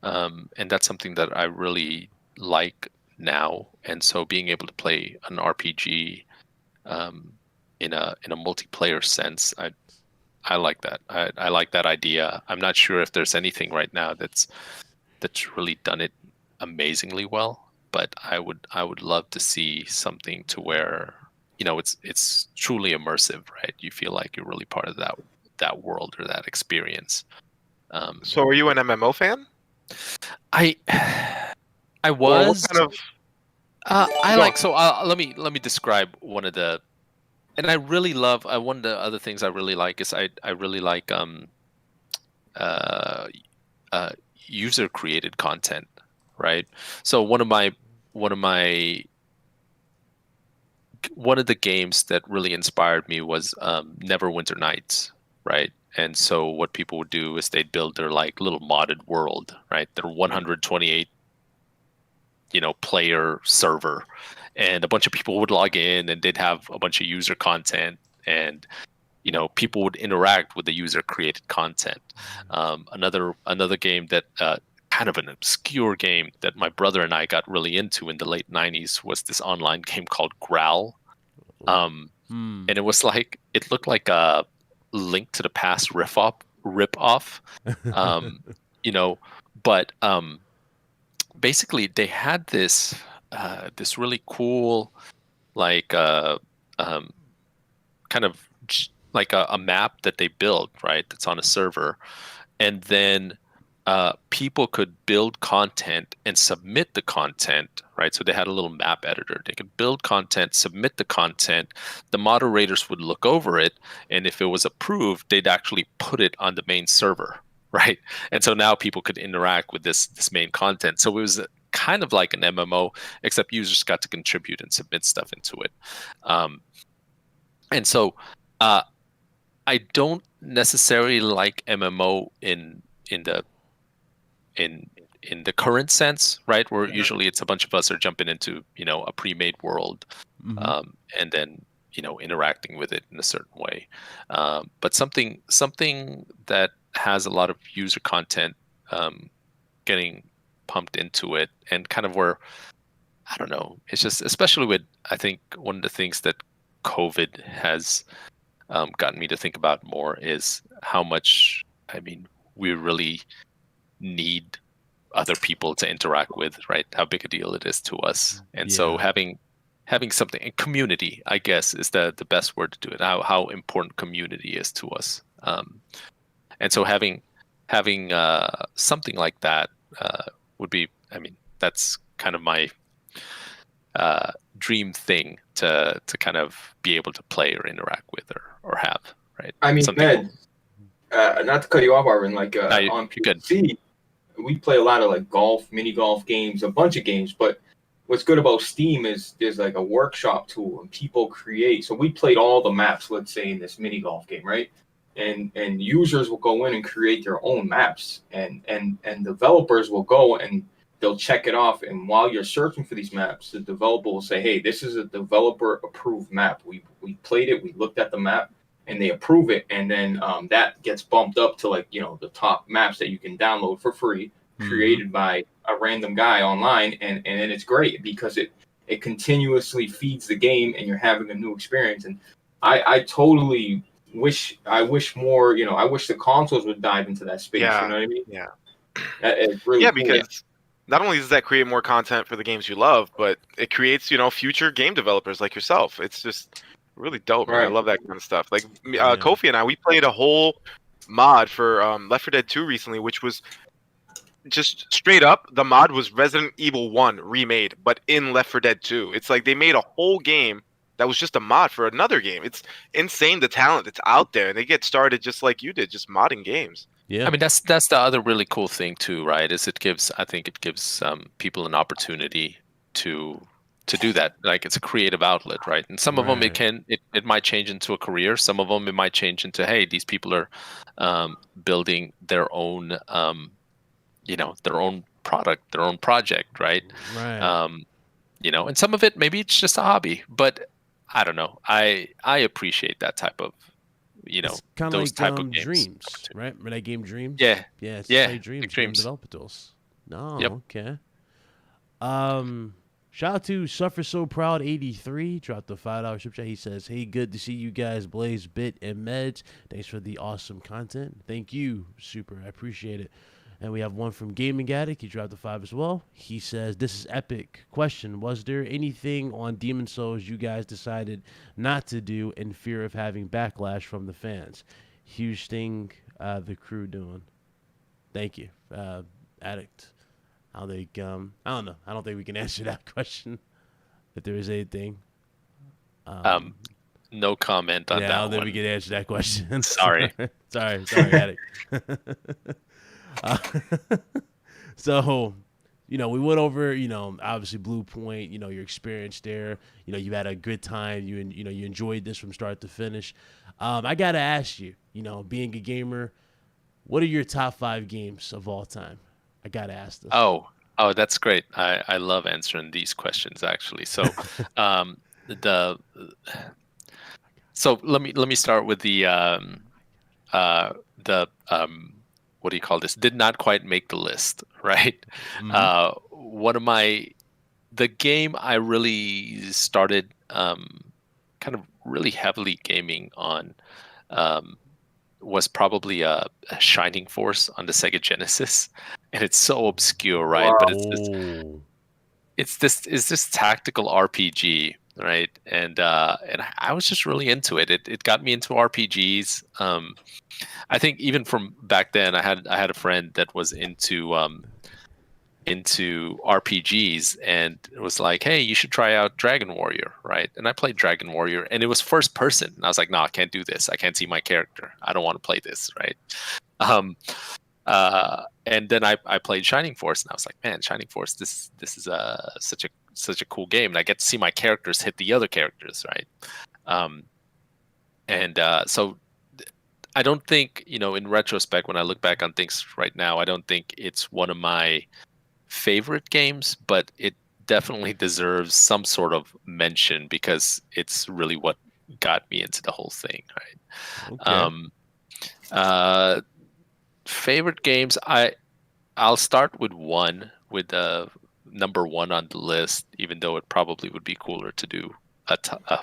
and that's something that I really like now. And so being able to play an RPG in a multiplayer sense, I like that. I like that idea. I'm not sure if there's anything right now that's really done it amazingly well, but I would love to see something to where, you know, it's truly immersive, right? You feel like you're really part of that world or that experience.
So, are you an MMO fan?
I
Or
was.
what kind of?
I like so. Let me describe one of the, and I really love. One of the other things I really like is I really like user created content, right? So one of the games that really inspired me was Neverwinter Nights, right? And so what people would do is they'd build their like little modded world, right? Their 128 player server, and a bunch of people would log in and they'd have a bunch of user content, and people would interact with the user created content. Another game that kind of an obscure game that my brother and I got really into in the late 90s was this online game called Growl. And it was like, it looked like a Link to the Past rip off. But basically they had this really cool like kind of like a map that they built, right? That's on a server, and then people could build content and submit the content, right? So they had a little map editor. They could build content, submit the content. The moderators would look over it, and if it was approved, they'd actually put it on the main server, right? And so now people could interact with this main content. So it was kind of like an MMO, except users got to contribute and submit stuff into it. And so I don't necessarily like MMO in the current sense, right? Where usually it's a bunch of us are jumping into a pre-made world, and then interacting with it in a certain way. But something that has a lot of user content getting pumped into it, and kind of where, I don't know, it's just, especially with, I think one of the things that COVID has gotten me to think about more is how much, we really need other people to interact with, right? How big a deal it is to us. And so having something in community, I guess, is the best word to do it. How important community is to us. And so having something like that would be, that's kind of my dream thing to kind of be able to play or interact with or have, right?
Ned, not to cut you off, Arvin, like on PC, we play a lot of like mini golf games, a bunch of games. But what's good about Steam is there's like a workshop tool and people create. So we played all the maps, let's say, in this mini golf game, right? And users will go in and create their own maps, and developers will go and they'll check it off. And while you're searching for these maps, the developer will say, hey, this is a developer approved map. We played it, we looked at the map, and they approve it. And then that gets bumped up to like, the top maps that you can download for free, created by a random guy online. And then it's great because it continuously feeds the game and you're having a new experience. And I totally wish more, I wish the consoles would dive into that space.
Yeah.
You know what I mean?
Yeah.
It's really cool.
Because not only does that create more content for the games you love, but it creates, future game developers like yourself. It's just really dope, man. I love that kind of stuff. Like Kofi and I, we played a whole mod for Left 4 Dead 2 recently, which was just straight up, the mod was Resident Evil 1 remade, but in Left 4 Dead 2. It's like they made a whole game that was just a mod for another game. It's insane, the talent that's out there. And they get started just like you did, just modding games.
Yeah,
that's the other really cool thing too, right? Is it gives people an opportunity to do that. Like, it's a creative outlet, right? And some of them it might change into a career. Some of them it might change into, hey, these people are building their own their own product, their own project, right?
Right.
You know, and some of it maybe it's just a hobby, but I don't know. I appreciate that type of, you know,
It's kind of
those
like
type of games.
Dreams, right? Remember that game Dreams?
Yeah,
Yeah, it's just
yeah,
like Dreams,
Big
Game
Dreams.
Developer Tools. No,
Yep.
okay. Shout out to Suffer So Proud 83. Dropped the $5 super chat. He says, "Hey, good to see you guys, Blaze, Bit, and Meds. Thanks for the awesome content. Thank you, super. I appreciate it." And we have one from Gaming Addict. He dropped the 5 as well. He says, "This is epic. Question: Was there anything on Demon Souls you guys decided not to do in fear of having backlash from the fans? Huge thing the crew doing. Thank you, Addict." I don't know. I don't think we can answer that question. If there is anything.
No comment on
Yeah, I
that
don't think
one.
we can answer that question.
Sorry.
sorry, Addict. Uh, so, you know, we went over, you know, obviously Bluepoint, you know, your experience there. You know, you had a good time. You enjoyed this from start to finish. I got to ask you, you know, being a gamer, what are your top 5 games of all time? I got to ask this.
Oh, that's great. I love answering these questions actually. So, let me start with the what do you call this? Did not quite make the list, right? One of the game I really started kind of really heavily gaming on was probably a Shining Force on the Sega Genesis, and it's so obscure, right?
Wow.
But it's this tactical RPG, right? And I was just really into it. It got me into RPGs. I think even from back then, I had a friend that was into RPGs, and it was like, hey, you should try out Dragon Warrior, right? And I played Dragon Warrior, and it was first person. And I was like, no, I can't do this. I can't see my character. I don't want to play this, right? And then I played Shining Force, and I was like, man, Shining Force, this is such a cool game, and I get to see my characters hit the other characters, right? So I don't think, you know, in retrospect, when I look back on things right now, I don't think it's one of my favorite games, but it definitely deserves some sort of mention because it's really what got me into the whole thing, right?
Okay.
Favorite games, I'll start with number 1 on the list, even though it probably would be cooler to do a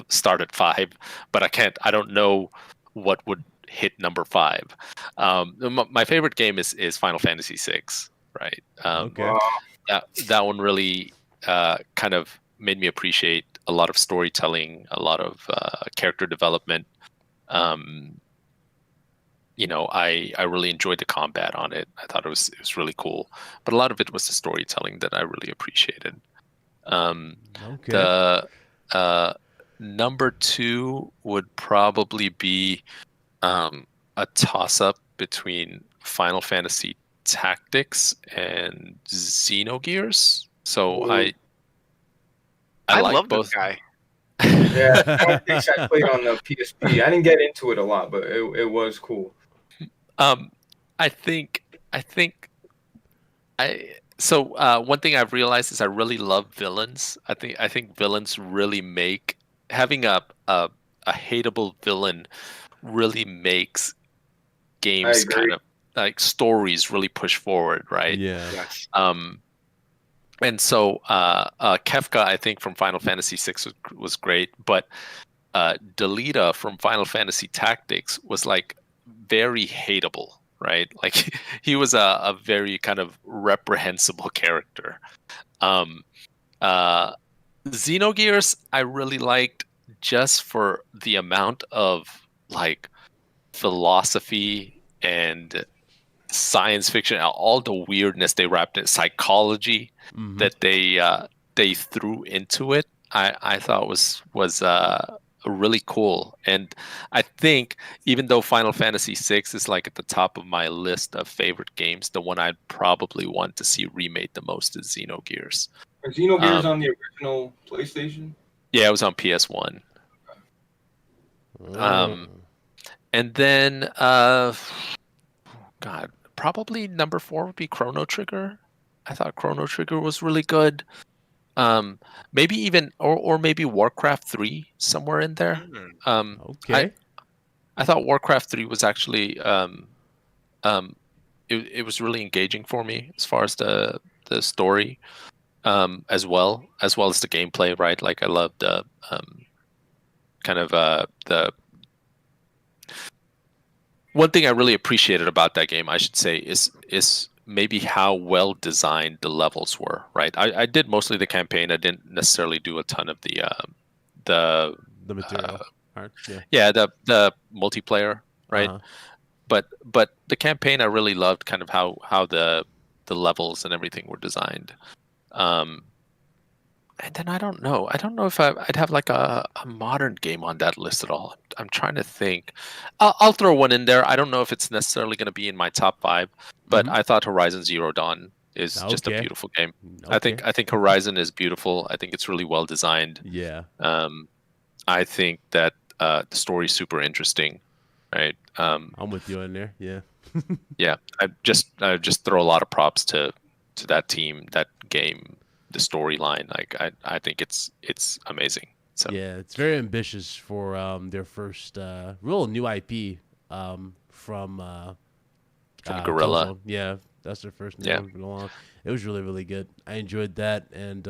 start at 5, but I don't know what would hit number 5. My favorite game is Final Fantasy VI, right?
Okay.
That one really kind of made me appreciate a lot of storytelling, a lot of character development. You know, I really enjoyed the combat on it. I thought it was really cool, but a lot of it was the storytelling that I really appreciated.
Okay.
The number 2 would probably be a toss-up between Final Fantasy Tactics and Xenogears. So
Ooh.
I like
love
both.
this guy.
Yeah, Tactics I played on the PSP. I didn't get into it a lot, but it was cool.
I think one thing I've realized is I really love villains. I think villains really make having a hateable villain really makes games kind of like stories really push forward, right?
Yeah.
Yes.
And so Kefka, I think, from Final Fantasy VI was great, but Delita from Final Fantasy Tactics was like very hateable, right? Like he was a very kind of reprehensible character. Xenogears I really liked just for the amount of like philosophy and science fiction, all the weirdness they wrapped in, psychology that they threw into it. I thought was really cool. And I think even though Final Fantasy VI is like at the top of my list of favorite games, the one I'd probably want to see remade the most is Xenogears.
Are Xenogears on the original PlayStation?
Yeah, it was on PS1. And then God, probably number 4 would be Chrono Trigger. Chrono Trigger was really good. Maybe even or maybe Warcraft 3 somewhere in there.
Okay.
I thought Warcraft 3 was actually it was really engaging for me as far as the story, as well as the gameplay, right? Like I loved the kind of the one thing I really appreciated about that game, I should say, is maybe how well designed the levels were, right? I did mostly the campaign. I didn't necessarily do a ton of the
material. Right. Yeah.
yeah, the multiplayer, right?
Uh-huh.
But the campaign, I really loved kind of how the levels and everything were designed. And then I don't know if I'd have like a modern game on that list at all. I'm trying to think. I'll throw one in there. I don't know if it's necessarily going to be in my top 5, but I thought Horizon Zero Dawn is just a beautiful game.
Okay.
I think Horizon is beautiful. I think it's really well designed.
Yeah.
I think that the story is super interesting, right?
I'm with you in there. Yeah.
Yeah, I just throw a lot of props to that team, that game, the storyline. Like I think it's amazing. So
yeah, it's very ambitious for their first real new IP from
Gorilla.
Killzone. Yeah, that's their first new
Yeah.
one. Been a long- It was really really good. I enjoyed that, and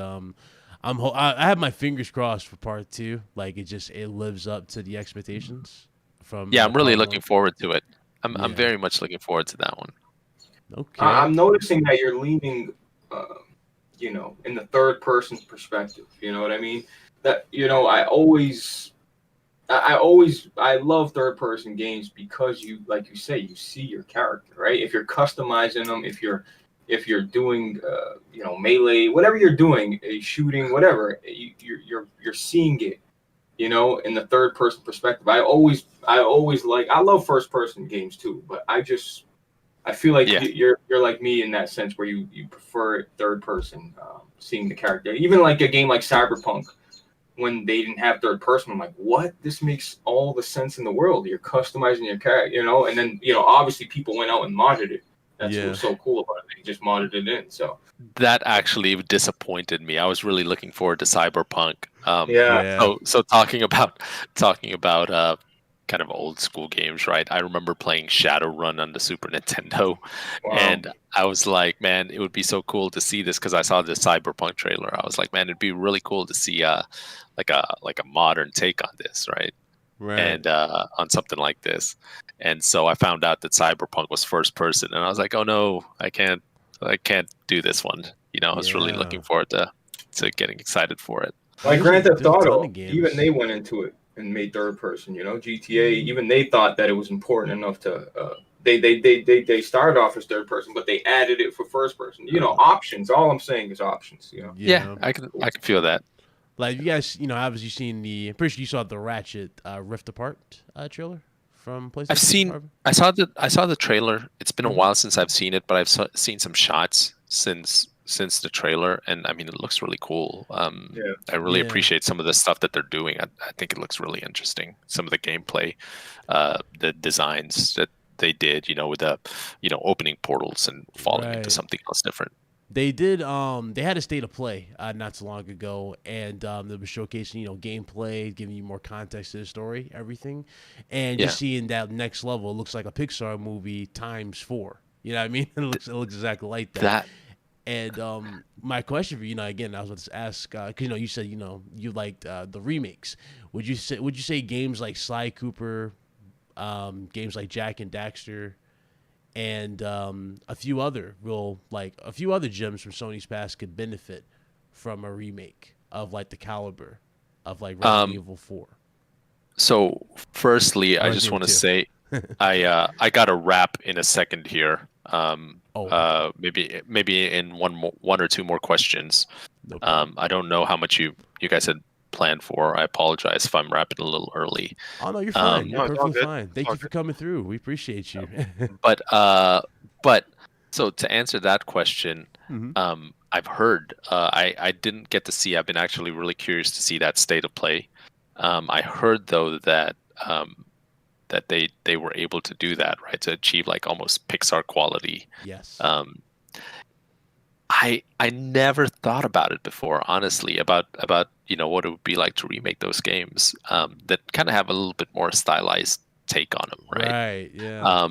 I have my fingers crossed for part 2. Like it lives up to the expectations from.
Yeah, I'm really
part
looking
1.
forward to it. I'm
Yeah.
very much looking forward to that one.
Okay.
I'm noticing that you're leaning, in the third person perspective. You know what I mean? That I love third person games because you, like you say, you see your character, right? If you're customizing them, if you're doing, melee, whatever you're doing, shooting, whatever, you're seeing it, in the third person perspective. I love first person games too, but I feel like you're like me in that sense where you prefer third person, seeing the character. Even like a game like Cyberpunk, when they didn't have third person, I'm like, what? This makes all the sense in the world. You're customizing your character, and then obviously people went out and modded it. That's what was so cool about it. They just modded it in. So
that actually disappointed me. I was really looking forward to Cyberpunk.
Yeah.
So talking about kind of old school games, right? I remember playing Shadowrun on the Super Nintendo, and I was like, man, it would be so cool to see this because I saw the Cyberpunk trailer. I was like, man, it'd be really cool to see like a modern take on this, right?
Right.
And on something like this. And so I found out that Cyberpunk was first person, and I was like, oh no, I can't do this one. I was really looking forward to getting excited for it.
Like Grand Theft
There's a ton
Auto,
of games.
even they went into it and made third person. GTA, even they thought that it was important enough to. They started off as third person, but they added it for first person. Options. All I'm saying is options.
Yeah, I can feel that.
Like you guys, obviously seen the. I'm pretty sure you saw the Ratchet Rift Apart trailer from PlayStation.
I saw the trailer. It's been a while since I've seen it, but I've seen some shots since the trailer, and I mean it looks really cool. I really appreciate some of the stuff that they're doing. I think it looks really interesting. Some of the gameplay, the designs that they did, with the opening portals and falling into something else different.
They did. They had a state of play not so long ago, and they were showcasing, gameplay, giving you more context to the story, everything, and just seeing that next level. It looks like a Pixar movie times 4. You know what I mean? It looks exactly like that. And my question for you, again, I was about to ask, because you said you liked the remakes. Would you say games like Sly Cooper, games like Jak and Daxter, and a few other gems from Sony's past could benefit from a remake of like the caliber of like Resident Evil 4? So
firstly, I just want to say I got a wrap in a second here. Maybe in one or two more questions. I don't know how much you guys had planned for. I apologize if I'm wrapping a little early.
Oh no, you're fine. You're perfectly fine. Thank you for coming through. We appreciate you.
But so to answer that question, I've heard. I didn't get to see. I've been actually really curious to see that state of play. I heard though that that they were able to do that, right, to achieve like almost Pixar quality.
Yes.
I never thought about it before, honestly, about what it would be like to remake those games that kind of have a little bit more stylized take on them, right?
Right. Yeah.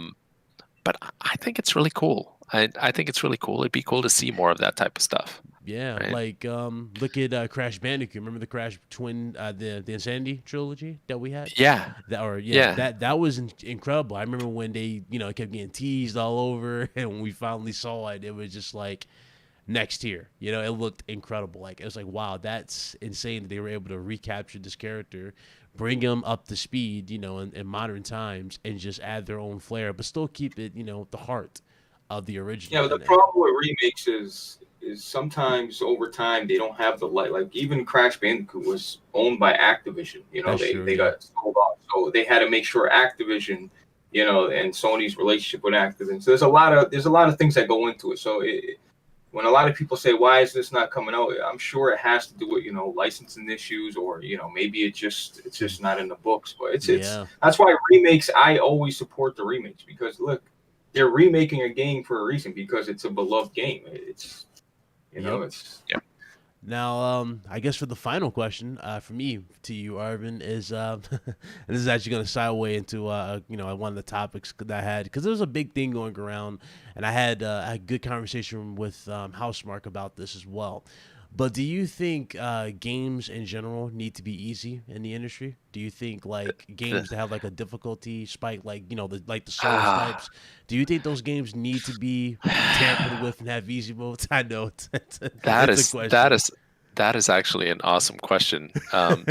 But I think it's really cool. I think it's really cool. It'd be cool to see more of that type of stuff,
Yeah,
right?
like look at Crash Bandicoot. Remember the Crash Twin, the Insanity trilogy that we had?
Yeah, yeah,
That was incredible. I remember when they kept getting teased all over, and when we finally saw it, it was just like next tier. It looked incredible. Like it was like, wow, that's insane that they were able to recapture this character, bring him up to speed, in modern times, and just add their own flair, but still keep it, the heart of the
Yeah,
original.
but the problem with remakes is sometimes over time they don't have the light. Like even Crash Bandicoot was owned by Activision.
That's
They
true.
they
Yeah.
got sold off, so they had to make sure Activision, and Sony's relationship with Activision. So there's a lot of things that go into it. So when a lot of people say, why is this not coming out? I'm sure it has to do with licensing issues, or maybe it's just not in the books. But it's
Yeah.
that's why remakes. I always support the remakes because look, they're remaking a game for a reason because it's a beloved game. It's
Yep.
it's
Now, I guess for the final question, for me to you, Arvin, is and this is actually going to segue into one of the topics that I had because there was a big thing going around, and I had a good conversation with Housemark about this as well. But do you think games in general need to be easy in the industry? Do you think like
The-
games that have like a difficulty spike, like the Souls
ah,
types? Do you think those games need to be tampered with and have easy modes? I know
that
it's a
is that
question.
is that is actually an awesome question. Um,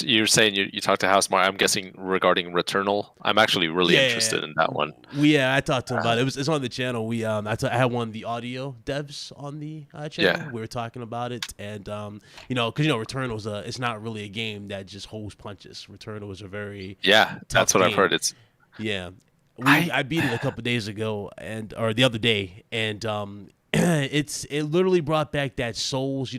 you're saying you talked to Housemark. I'm guessing regarding Returnal. I'm actually really
Yeah,
interested in that one.
I talked to him about
Uh,
it. It's on the channel. I had one of the audio devs on the channel.
yeah,
We were talking about it, and because Returnal is it's not really a game that just holds punches. Returnal is a very
yeah, that's
tough
what I've
game.
heard.
Yeah,
I
I beat it a couple days ago or the other day, and it literally brought back that Souls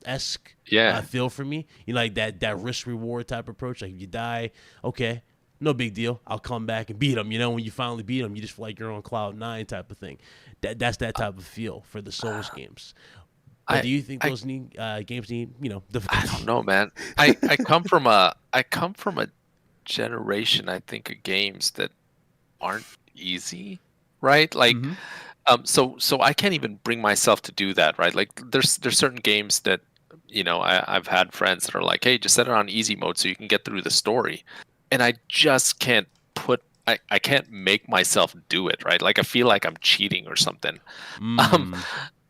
esque
yeah,
feel for me. Like that risk reward type approach. Like if you die, okay, no big deal. I'll come back and beat them. When you finally beat them, you just feel like you're on cloud nine type of thing. That's that type of feel for the Souls games. But
I
do you think
I
those games need
I don't
difficulty?
know, man. I come from a generation, I think, of games that aren't easy, right? Like,
Mm-hmm.
so I can't even bring myself to do that, right? Like, there's certain games that I've had friends that are like, hey, just set it on easy mode so you can get through the story, and I just can't I can't make myself do it, right? Like, I feel like I'm cheating or something. Um,
Mm.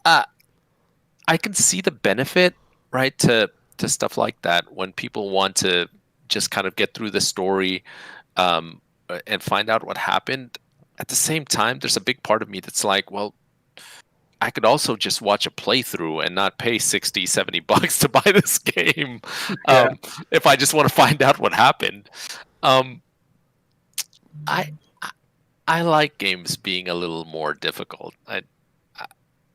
uh, I can see the benefit, right, to stuff like that when people want to just kind of get through the story and find out what happened. At the same time, there's a big part of me that's like, well, I could also just watch a playthrough and not pay 60, $70 to buy this game
yeah.
if I just want to find out what happened. Um, I I I like games being a little more difficult. I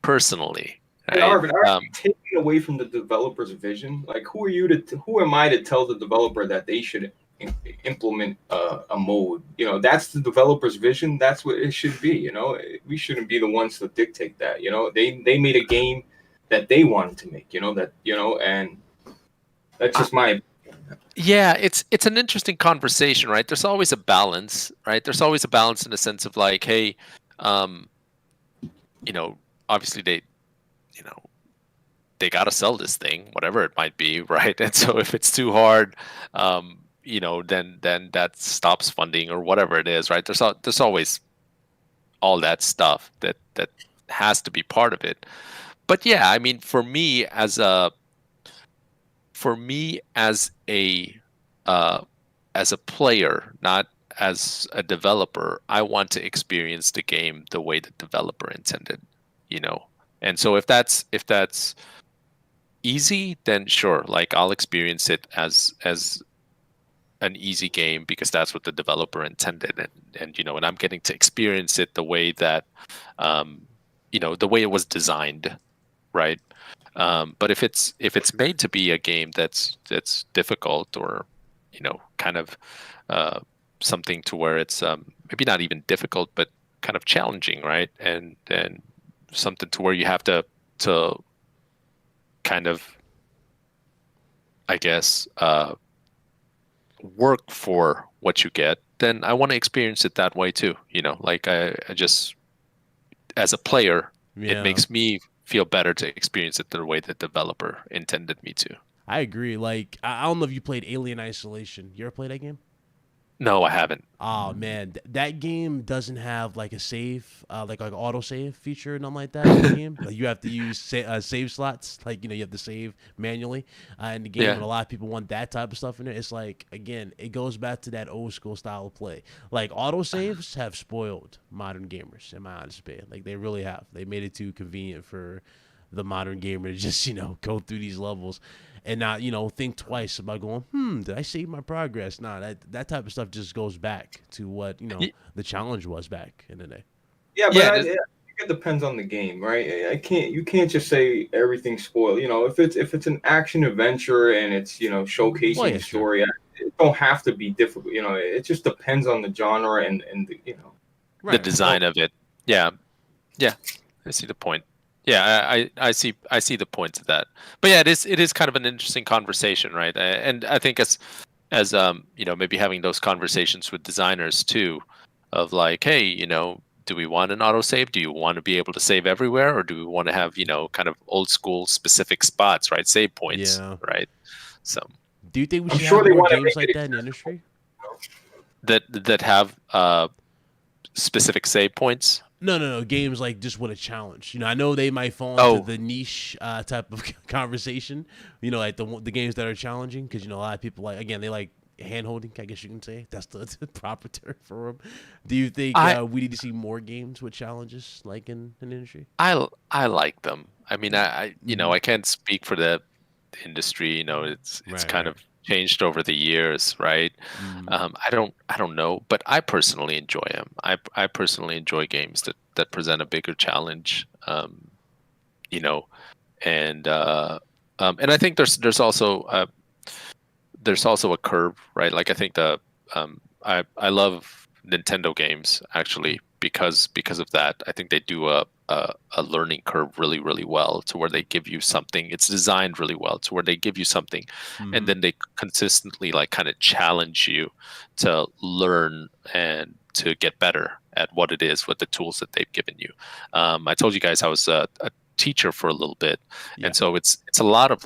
personally,
And
right?
Arvin, aren't you taking away from the developer's vision? Like, who am I to tell the developer that they should implement a mode? That's the developer's vision. That's what it should be. We shouldn't be the ones to dictate that. They made a game that they wanted to make. And that's just my.
Yeah, it's an interesting conversation, right? There's always a balance, right? There's always a balance in the sense of like, hey, um, you know, obviously you know, they got to sell this thing, whatever it might be, right? And so if it's too hard, then that stops funding or whatever it is, right? There's always all that stuff that has to be part of it. But yeah, I mean, for me uh, as a player, not as a developer, I want to experience the game the way the developer intended, you know. And so if that's easy, then sure, like I'll experience it as an easy game because that's what the developer intended, and I'm getting to experience it the way that um, the way it was designed, right? But if it's made to be a game that's difficult or kind of uh, something to where it's maybe not even difficult but kind of challenging, right? And then something to where you have to kind of, I guess, work for what you get, then I want to experience it that way too. Like I just, as a player, it makes me feel better to experience it the way the developer intended me to.
I agree. Like, I don't know if you played Alien Isolation. You ever played that game?
No, I haven't.
Oh man, that game doesn't have like a save, like auto save feature or nothing like that in the game. Like you have to use save slots, like you have to save manually in the game.
Yeah.
And a lot of people want that type of stuff in there. It's like, again, it goes back to that old school style of play. Like auto saves have spoiled modern gamers, in my honest opinion. Like they really have. They made it too convenient for the modern gamer to just go through these levels and not think twice about going, did I save my progress? Nah, that type of stuff just goes back to what the challenge was back in the day.
Yeah, but I think it depends on the game, right? You can't just say everything's spoiled. If it's an action adventure and it's showcasing the story, it don't have to be difficult. It just depends on the genre and the
Right.
the design of it. Yeah, I see the point. Yeah, I see the point of that. But yeah, it is kind of an interesting conversation, right? And I think as maybe having those conversations with designers too, of like, hey, do we want an autosave? Do you want to be able to save everywhere, or do we want to have kind of old school specific spots, right? Save points, right? So,
do you think we should have more games like that in the industry?
That have specific save points?
No. Games like just with a challenge. I know they might fall into the niche type of conversation. Like the games that are challenging, because a lot of people they like hand-holding, I guess you can say. That's the proper term for them. Do you think we need to see more games with challenges like in the industry?
I like them. I mean, I can't speak for the industry. It's kind of changed over the years, right? I don't know, but I personally enjoy them. I personally enjoy games that present a bigger challenge, and I think there's also a curve, right? Like I think I love Nintendo games actually because of that. I think they do a learning curve really, really well, to where they give you something. It's designed really well to where they give you something, and then they consistently kind of challenge you to learn and to get better at what it is with the tools that they've given you. I told you guys I was a teacher for a little bit, and so it's a lot of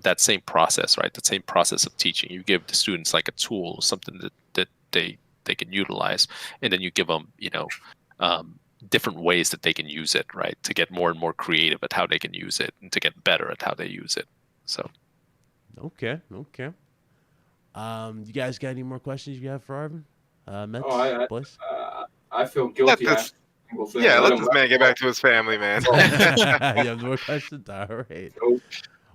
that same process, right? That same process of teaching. You give the students a tool, something that they can utilize, and then you give them different ways that they can use it, right? To get more and more creative at how they can use it and to get better at how they use it. So.
Okay. You guys got any more questions you have for Arvin? Mets, boys?
I feel guilty.
Let this man get back to his family, man.
You have more questions? All right.
Nope.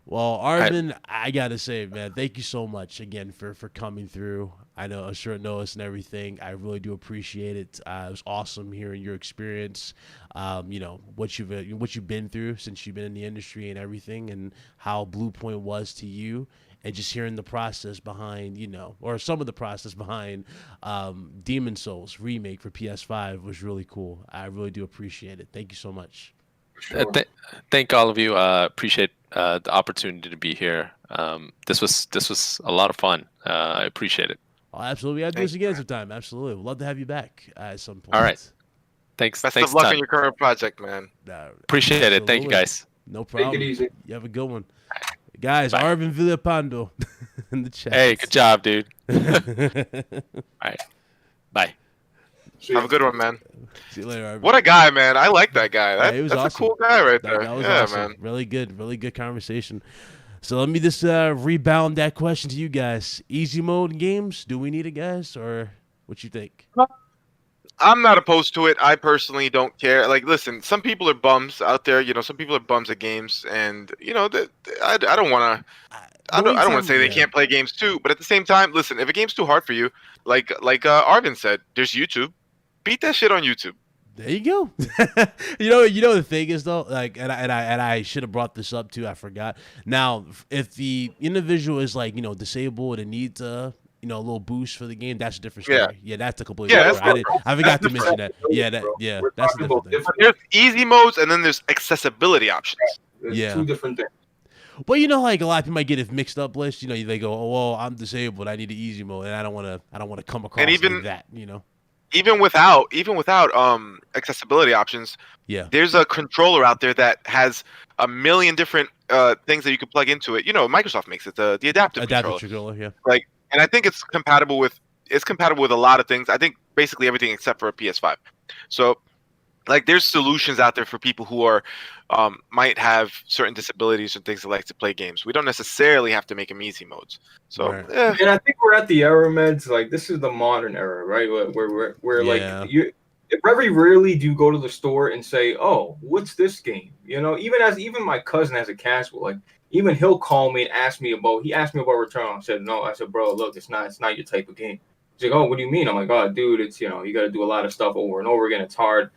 Well, Arvin, I gotta say, man, thank you so much again for coming through. I know a short notice and everything. I really do appreciate it. It was awesome hearing your experience. What you've been through since you've been in the industry and everything, and how Bluepoint was to you, and just hearing the process behind, or some of the process behind Demon Souls Remake for PS5 was really cool. I really do appreciate it. Thank you so much.
Sure.
Thank all of you. Appreciate the opportunity to be here. This was a lot of fun. I appreciate it.
Oh, absolutely. We have to do this again sometime. Absolutely. We'd love to have you back at some point.
All right. Thanks.
Best
thanks
of luck
Todd.
on your current project, man.
Appreciate it. Thank you, guys.
No problem.
Take it easy.
You have a good one. Guys,
Bye.
Arvin Villapando in the chat.
Hey, good job, dude. All right. Bye.
Have a good one, man.
See you later, Arvin.
What a guy, man. I like that guy.
He was
That's
awesome.
a cool guy right
That
there.
guy was
Yeah,
awesome.
man.
Really good conversation. So let me just rebound that question to you guys. Easy mode games, do we need it, guys, or what you think?
I'm not opposed to it. I personally don't care. Listen, some people are bums out there. Some people are bums at games, and I don't want to. I don't want to say they can't play games too. But at the same time, listen, if a game's too hard for you, like Arvin said, there's YouTube. Beat that shit on YouTube.
There you go. you know the thing is though, and I should have brought this up too. I forgot. Now, if the individual is disabled and need to a little boost for the game, that's a different
Yeah.
story. Yeah, that's a completely
Yeah,
different.
that's
I forgot to
different.
mention that. Yeah,
We're
that's a
talking
different
about
thing.
There's easy modes and then there's accessibility options.
There's
Yeah.
two different things.
But like a lot of people might get it mixed up list. They go, oh well, I'm disabled, I need the easy mode, and I don't want to come across
even-
like that.
Even without accessibility options,
Yeah.
there's a controller out there that has a million different things that you can plug into it. Microsoft makes it the adaptive controller.
Yeah.
And I think it's compatible with a lot of things. I think basically everything except for a PS5. So there's solutions out there for people who are might have certain disabilities and things that like to play games. We don't necessarily have to make them easy modes. So
Right.
And I think we're at the era, meds. This is the modern era, right? Where
Yeah.
you very rarely do you go to the store and say, "Oh, what's this game?" Even my cousin as a casual, even he'll call me and ask me about. He asked me about Returnal. I said no. I said, bro, look, it's not your type of game. He's like, oh, what do you mean? I'm like, oh, dude, it's you got to do a lot of stuff over and over again. It's hard.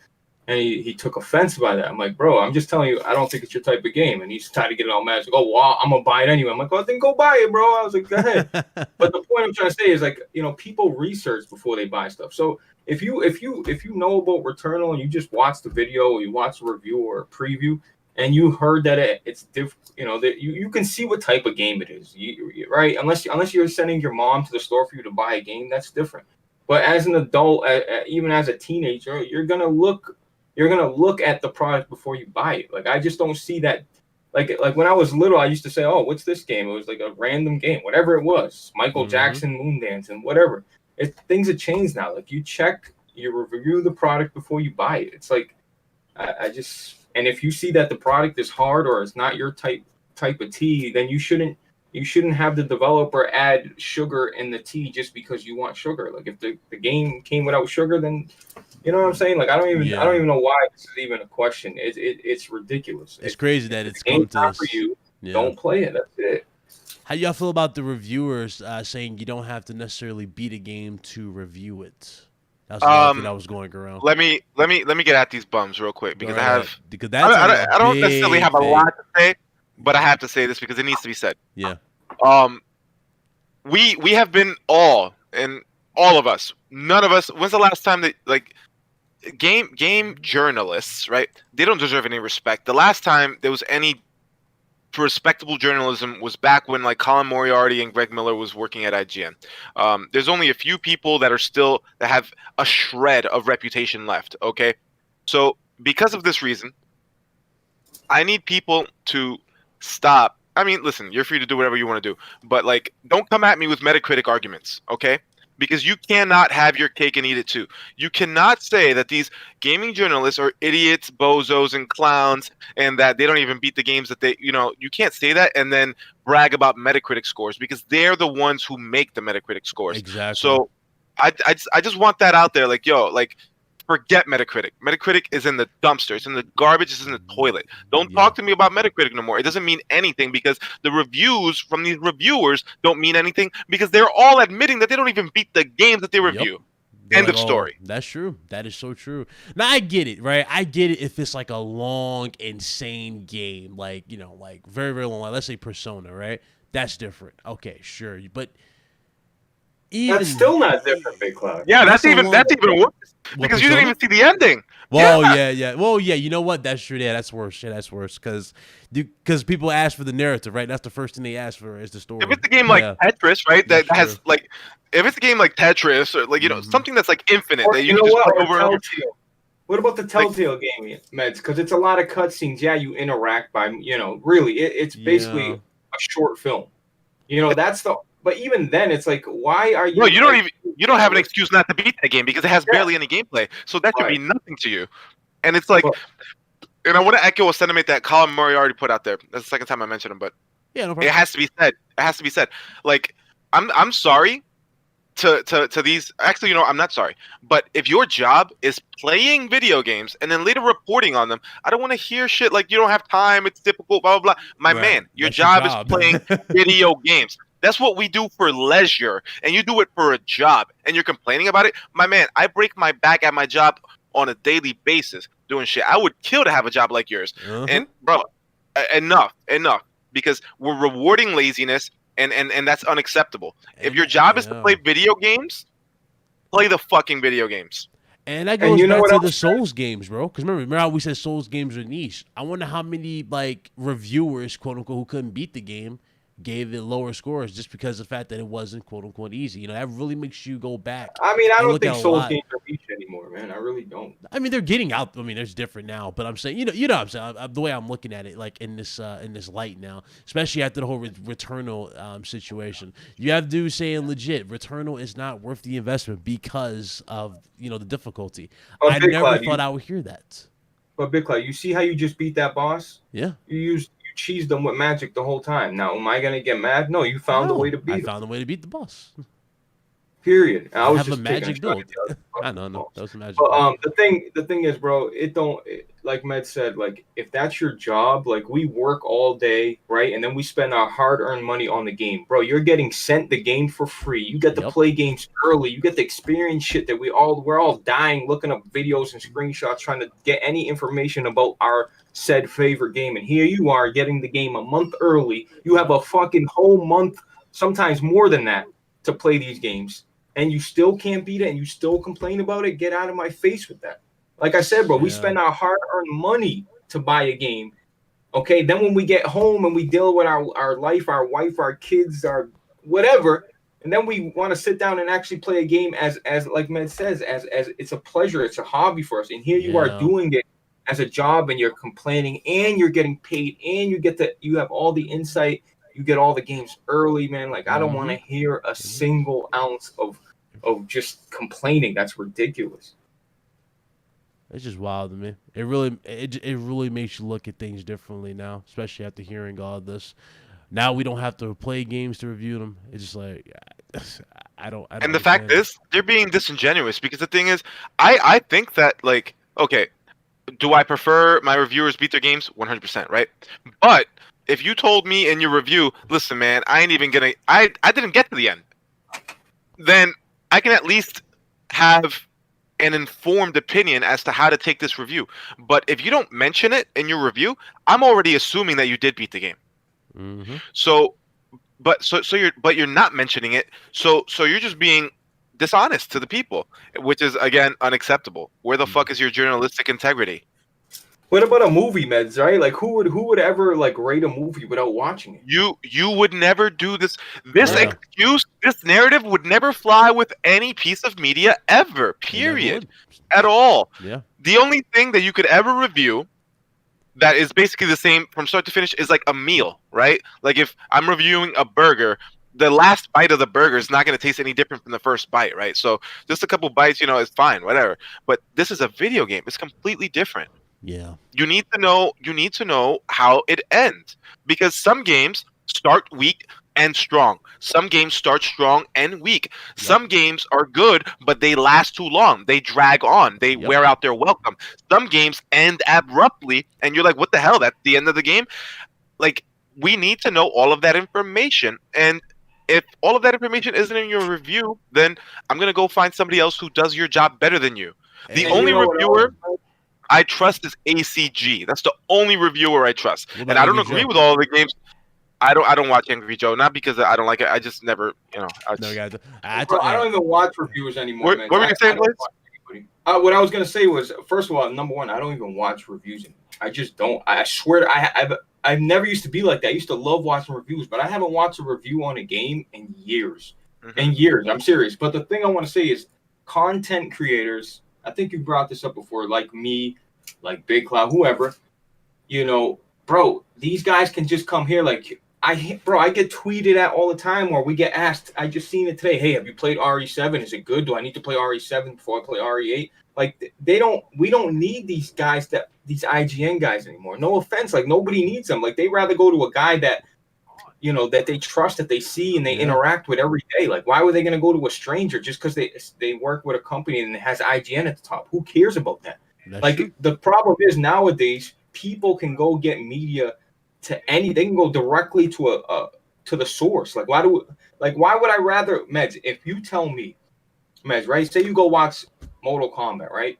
And he took offense by that. I'm like, bro, I'm just telling you, I don't think it's your type of game. And he's trying to get it all mad. He's like, oh, well, I'm gonna buy it anyway. I'm like, well, then go buy it, bro. I was like, go ahead. But the point I'm trying to say is people research before they buy stuff. So if you know about Returnal and you just watch the video or you watch a review or a preview and you heard that it's different, that you can see what type of game it is, right? Unless you're sending your mom to the store for you to buy a game, that's different. But as an adult, even as a teenager, you're gonna look at the product before you buy it. I just don't see that. Like when I was little, I used to say, "Oh, what's this game?" It was like a random game, whatever it was, Michael Jackson, Moondance, and whatever. Things have changed now. You review the product before you buy it. It's and if you see that the product is hard or it's not your type of tea, then you shouldn't have the developer add sugar in the tea just because you want sugar. If the game came without sugar, then you know what I'm saying? I don't even know why this is even a question. It's ridiculous.
It's crazy that it's
come to this. For you, don't play it. That's it.
How y'all feel about the reviewers saying you don't have to necessarily beat a game to review it? That's another thing that was going around.
Let me get at these bums real quick because I don't necessarily have a lot to say, but I have to say this because it needs to be said.
Yeah.
We have been all of us. None of us. When's the last time that game journalists, right? They don't deserve any respect. The last time there was any respectable journalism was back when Colin Moriarty and Greg Miller was working at IGN. There's only a few people that have a shred of reputation left. Okay, so because of this reason, I need people to stop. I mean, listen, you're free to do whatever you want to do, but don't come at me with Metacritic arguments, okay? Because you cannot have your cake and eat it too. You cannot say that these gaming journalists are idiots, bozos, and clowns, and that they don't even beat the games that they, you can't say that and then brag about Metacritic scores because they're the ones who make the Metacritic scores.
Exactly.
So I just want that out there. Forget Metacritic. Metacritic is in the dumpster. It's in the garbage. It's in the toilet. Don't talk to me about Metacritic no more. It doesn't mean anything because the reviews from these reviewers don't mean anything because they're all admitting that they don't even beat the games that they review. End of story.
That's true. That is so true. Now I get it, right? I get it if it's a long, insane game, very, very long. Let's say Persona, right? That's different. Okay, sure, but.
That's still not different, Big Cloud.
Yeah, that's even worse because you didn't even see the ending.
Well, yeah. Well, yeah. You know what? That's true. Yeah, that's worse. Yeah, that's worse because people ask for the narrative, right? That's the first thing they ask for is the story.
If it's a game like Tetris, right, that has if it's a game like Tetris or something that's infinite that you can just play over and over.
What about the Telltale game, Meds? Because it's a lot of cutscenes. Yeah, you interact by really. It's basically a short film. That's the. But even then, it's why are you?
No, you don't have an excuse not to beat that game because it has barely any gameplay. So that should be nothing to you. And it's and I want to echo a sentiment that Colin Moriarty put out there. That's the second time I mentioned him, but
yeah, no problem.
It has to be said. It has to be said. I'm sorry to these. Actually, I'm not sorry. But if your job is playing video games and then later reporting on them, I don't want to hear shit you don't have time. It's difficult. Blah blah blah. My man, your job is playing video games. That's what we do for leisure, and you do it for a job, and you're complaining about it? My man, I break my back at my job on a daily basis doing shit. I would kill to have a job like yours. And, bro, enough, because we're rewarding laziness, and that's unacceptable. If
And
your job is to play video games, play the fucking video games.
And that goes
you know
back
what
to
else,
the Souls games, bro. Because remember how we said Souls games are niche. I wonder how many like reviewers, quote unquote, who couldn't beat the game, gave it lower scores just because of the fact that it wasn't, quote unquote, easy. You know, that really makes you go back.
I mean, I
and
don't
look
think
at a
Souls
lot.
games are niche anymore, man. I really don't.
I mean, they're getting out. I mean, there's different now, but I'm saying, you know what I'm saying. The way I'm looking at it, like in this light now, especially after the whole Returnal situation, you have dudes saying legit, Returnal is not worth the investment because of the difficulty.
But
I
Big
never
Cloud,
thought I would hear that.
But Big Cloud, you see how you just beat that boss?
Yeah.
You cheesed them with magic the whole time. Now, am I gonna get mad? No, you found a way to beat
I
him.
found a way to beat the boss.
Period. I was
have
just
a magic build.
I
know. That was a magic
But
build.
the thing is, bro, like Med said, like if that's your job, like we work all day, right? And then we spend our hard-earned money on the game. Bro, you're getting sent the game for free. You get to play games early. You get to experience shit that we're all dying looking up videos and screenshots trying to get any information about our said favorite game. And here you are getting the game a month early. You have a fucking whole month, sometimes more than that, to play these games. And you still can't beat it and you still complain about it. Get out of my face with that. Like I said, bro, we spend our hard-earned money to buy a game. Okay, then when we get home and we deal with our life, our wife, our kids, our whatever, and then we want to sit down and actually play a game as like Med says, as it's a pleasure, it's a hobby for us. And here you are doing it as a job and you're complaining and you're getting paid and you have all the insight, you get all the games early, man. Like I don't want to hear a single ounce of just complaining. That's ridiculous.
It's just wild to me. It really makes you look at things differently now, especially after hearing all this. Now we don't have to play games to review them. It's just like I don't.
And the fact is, they're being disingenuous because the thing is, I think that like, okay, do I prefer my reviewers beat their games? 100%, right? But if you told me in your review, listen, man, I didn't get to the end, then I can at least have an informed opinion as to how to take this review. But if you don't mention it in your review, I'm already assuming that you did beat the game.
Mm-hmm.
So you're not mentioning it. So you're just being dishonest to the people, which is again unacceptable. Where the fuck is your journalistic integrity?
What about a movie, Meds, right? Like who would ever like rate a movie without watching it?
You would never do this. This excuse, this narrative would never fly with any piece of media ever. Period. At all.
Yeah.
The only thing that you could ever review that is basically the same from start to finish is like a meal, right? Like if I'm reviewing a burger, the last bite of the burger is not going to taste any different from the first bite, right? So just a couple bites, is fine, whatever. But this is a video game. It's completely different.
Yeah.
You need to know how it ends, because some games start weak and strong. Some games start strong and weak. Yep. Some games are good, but they last too long. They drag on. They wear out their welcome. Some games end abruptly, and you're like, what the hell? That's the end of the game? Like, we need to know all of that information. And if all of that information isn't in your review, then I'm going to go find somebody else who does your job better than you. The only reviewer I trust is ACG. That's the only reviewer I trust. And I don't agree with all of the games. I don't watch Angry Joe, not because I don't like it. I just never, I
don't even watch reviewers anymore.
What were you saying, Liz?
What I was gonna say was, first of all, number one, I don't even watch reviews anymore. I just don't. I swear, I've never used to be like that. I used to love watching reviews, but I haven't watched a review on a game in years. In years, I'm serious. But the thing I want to say is, content creators. I think you brought this up before, like me, like Big Cloud, whoever. Bro, these guys can just come here like. I get tweeted at all the time, or we get asked. I just seen it today. Hey, have you played RE7? Is it good? Do I need to play RE7 before I play RE8? Like we don't need these guys, these IGN guys anymore. No offense, like nobody needs them. Like they'd rather go to a guy that, that they trust, that they see and they interact with every day. Like why were they going to go to a stranger just because they work with a company and it has IGN at the top? Who cares about that? That's true. The problem is nowadays people can go get media to they can go directly to the source. Like why would I rather, Meds, if you tell me, Meds, right? Say you go watch Mortal Kombat, right?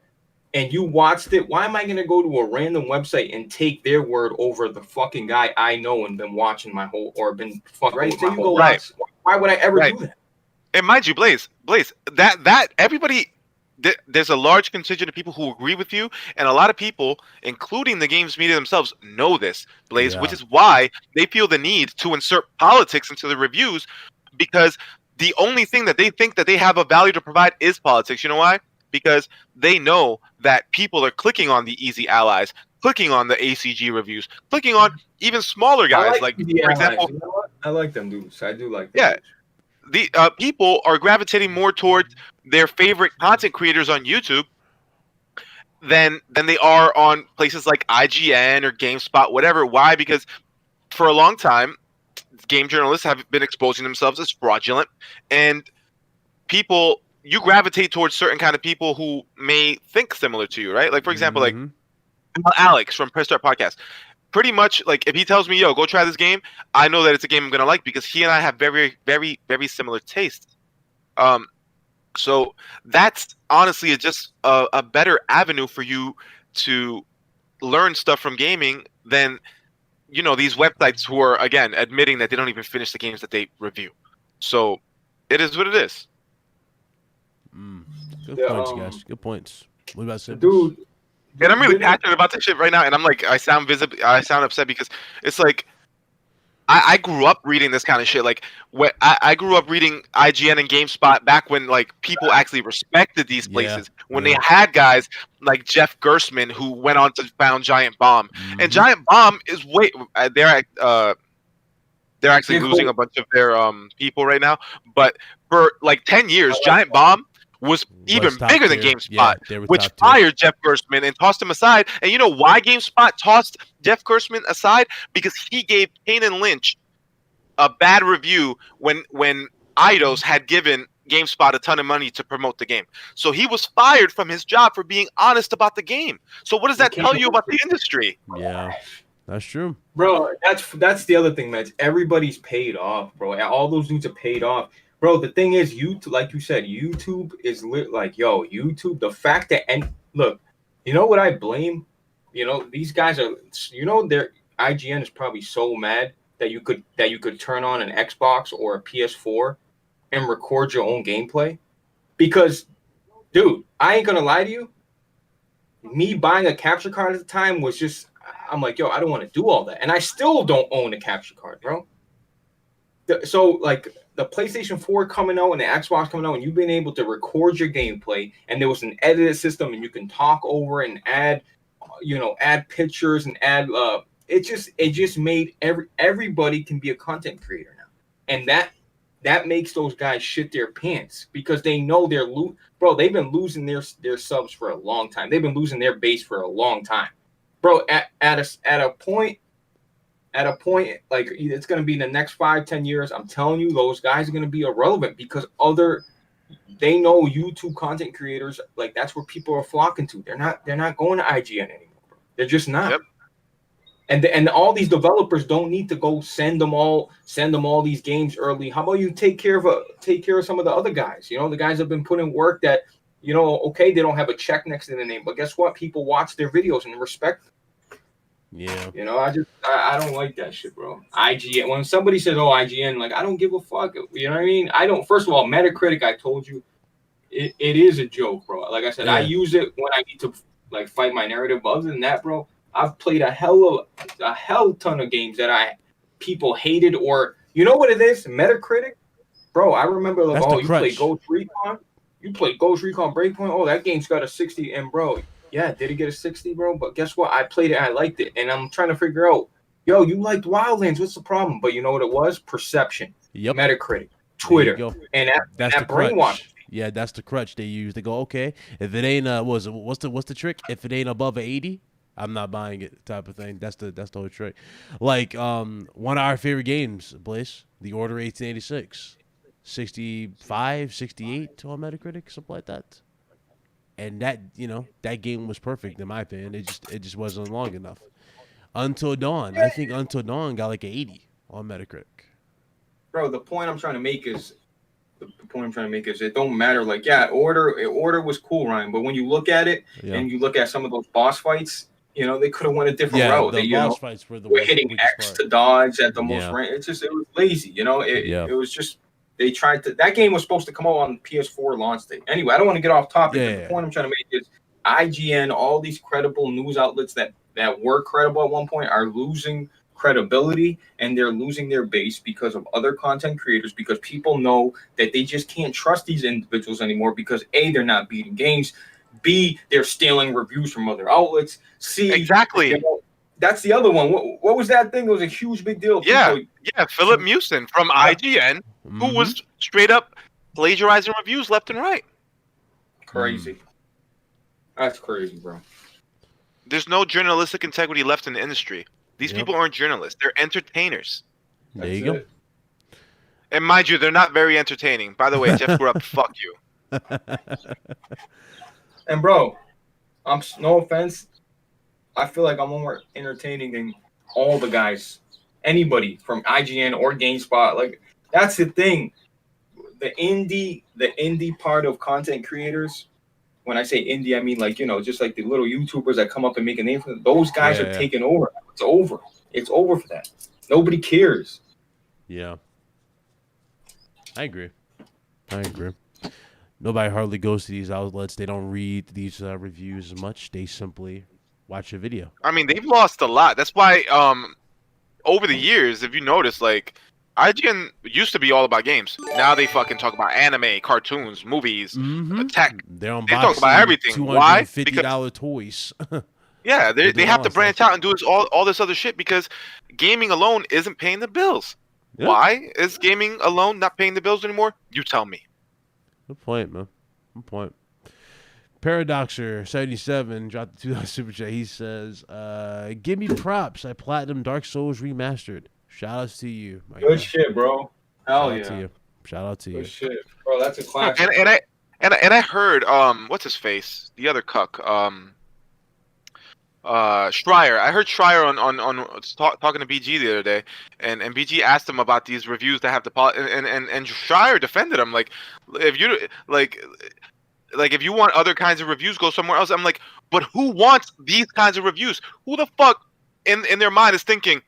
and you watched it, why am I gonna go to a random website and take their word over the fucking guy I know and been watching my whole or been fucking right? Say you go watch. Why would I ever do that?
And mind you, Blaze, that everybody, there's a large contingent of people who agree with you, and a lot of people, including the games media themselves, know this, Blaze, which is why they feel the need to insert politics into the reviews, because the only thing that they think that they have a value to provide is politics. You know why? Because they know that people are clicking on the easy allies, clicking on the ACG reviews, clicking on even smaller guys, like for example.
You know what? I like them dudes. I do like them.
Yeah. The people are gravitating more towards their favorite content creators on YouTube than they are on places like IGN or GameSpot, whatever. Why? Because for a long time, game journalists have been exposing themselves as fraudulent, and you gravitate towards certain kind of people who may think similar to you, right? Like for example, like Alex from Press Start Podcast. Pretty much, like, if he tells me, yo, go try this game, I know that it's a game I'm going to like because he and I have very, very, very similar tastes. So that's honestly just a better avenue for you to learn stuff from gaming than, these websites who are, again, admitting that they don't even finish the games that they review. So it is what it is.
Good points, guys. Good points. What about Sim?
Dude.
And I'm really passionate about this shit right now, and I'm like, I sound upset because it's like, I grew up reading this kind of shit. Like, I grew up reading IGN and GameSpot back when like people actually respected these places. When they had guys like Jeff Gerstmann who went on to found Giant Bomb, and Giant Bomb is they're actually losing a bunch of their people right now. But for like 10 years, Giant Bomb was even bigger than GameSpot, which fired Jeff Gerstmann and tossed him aside. And you know why GameSpot tossed Jeff Gerstmann aside? Because he gave Kane Lynch a bad review when Eidos had given GameSpot a ton of money to promote the game. So he was fired from his job for being honest about the game. So what does that tell you about the industry?
Yeah, that's true.
Bro, that's the other thing, man. Everybody's paid off, bro. All those dudes are paid off. Bro, the thing is, YouTube, like you said, YouTube is like, yo, YouTube, the fact that, and look, you know what I blame? These guys are, their IGN is probably so mad that you could turn on an Xbox or a PS4 and record your own gameplay. Because, dude, I ain't gonna lie to you. Me buying a capture card at the time was just, I'm like, yo, I don't want to do all that. And I still don't own a capture card, bro. So, like, the PlayStation 4 coming out and the Xbox coming out, and you've been able to record your gameplay, and there was an edited system, and you can talk over and add pictures and add. It just made everybody can be a content creator now, and that makes those guys shit their pants because they know bro. They've been losing their subs for a long time. They've been losing their base for a long time, bro. At a point, like it's going to be in the next 5-10 years, I'm telling you, those guys are going to be irrelevant because they know YouTube content creators, like that's where people are flocking to. They're not going to IGN anymore. They're just not. Yep. And all these developers don't need to go send them all these games early. How about you take care of some of the other guys? The guys have been putting work that, okay, they don't have a check next to their name, but guess what? People watch their videos and respect them.
Yeah.
I don't like that shit, bro. IGN, when somebody says, oh, IGN, like, I don't give a fuck. You know what I mean? I don't, first of all, Metacritic, I told you, it is a joke, bro. Like I said, I use it when I need to, like, fight my narrative. But other than that, bro, I've played a hell ton of games that people hated, or, you know what it is? Metacritic? Bro, I remember, like, you play Ghost Recon? You play Ghost Recon Breakpoint? Oh, that game's got a 60, and, bro, yeah, did it get a 60, bro? But guess what? I played it and I liked it. And I'm trying to figure out, yo, you liked Wildlands. What's the problem? But you know what it was? Perception.
Yep.
Metacritic. Twitter. And that's the
brainwash. Yeah, that's the crutch they use. They go, okay, if it ain't what's the trick? If it ain't above 80, I'm not buying it, type of thing. That's the whole trick. Like one of our favorite games, Blaze, The Order 1886. 65, 68 on Metacritic, something like that. And that game was perfect in my opinion. It just wasn't long enough. Until Dawn, I think Until Dawn got like an 80 on Metacritic.
Bro, the point I'm trying to make is the point I'm trying to make is it don't matter. Like, yeah, order was cool, Ryan, but when you look at it and you look at some of those boss fights, you know, they could have went a different route.
The
they,
boss fights were the
we're hitting X
part.
to dodge at the most range. It was lazy, you know. It was just they tried to. That game was supposed to come out on PS4 launch day. Anyway, I don't want to get off topic. But the point I'm trying to make is IGN, all these credible news outlets that were credible at one point are losing credibility, and they're losing their base because of other content creators, because people know that they just can't trust these individuals anymore because A, they're not beating games, B, they're stealing reviews from other outlets, C,
exactly.
You know, that's the other one. What was that thing? It was a huge big deal.
Yeah, Philip Mewson from IGN, who was straight up plagiarizing reviews left and right.
Crazy. That's crazy, bro.
There's no journalistic integrity left in the industry. These people aren't journalists. They're entertainers.
There you go.
And mind you, they're not very entertaining. By the way, Jeff grew up, fuck you.
And bro, no offense, I feel like I'm more entertaining than all the guys. Anybody from IGN or GameSpot. Like, that's the thing. The indie part of content creators, when I say indie, I mean, like, you know, just like the little YouTubers that come up and make a name for them. Those guys are taking over. It's over. It's over for that. Nobody cares.
Yeah. I agree. Nobody hardly goes to these outlets. They don't read these reviews as much. They simply watch a video.
I mean, they've lost a lot. That's why over the years, if you notice, like, IGN used to be all about games. Now they fucking talk about anime, cartoons, movies, tech. They talk about everything. Why?
$250 toys.
Yeah, they have to branch out and do all this other shit because gaming alone isn't paying the bills. Yeah. Why is gaming alone not paying the bills anymore? You tell me.
Good point, man. Good point. Paradoxer77 dropped the $2 super chat. He says, give me props. I platinum Dark Souls Remastered. Shout outs to you.
Good shit, bro. Hell yeah.
Shout out to you.
Good shit. Bro, that's a classic.
And I heard, what's his face? The other cuck. Schreier. I heard Schreier on talking to BG the other day, and BG asked him about these reviews that have the and Schreier defended him like, if you like if you want other kinds of reviews, go somewhere else. I'm like, but who wants these kinds of reviews? Who the fuck in their mind is thinking,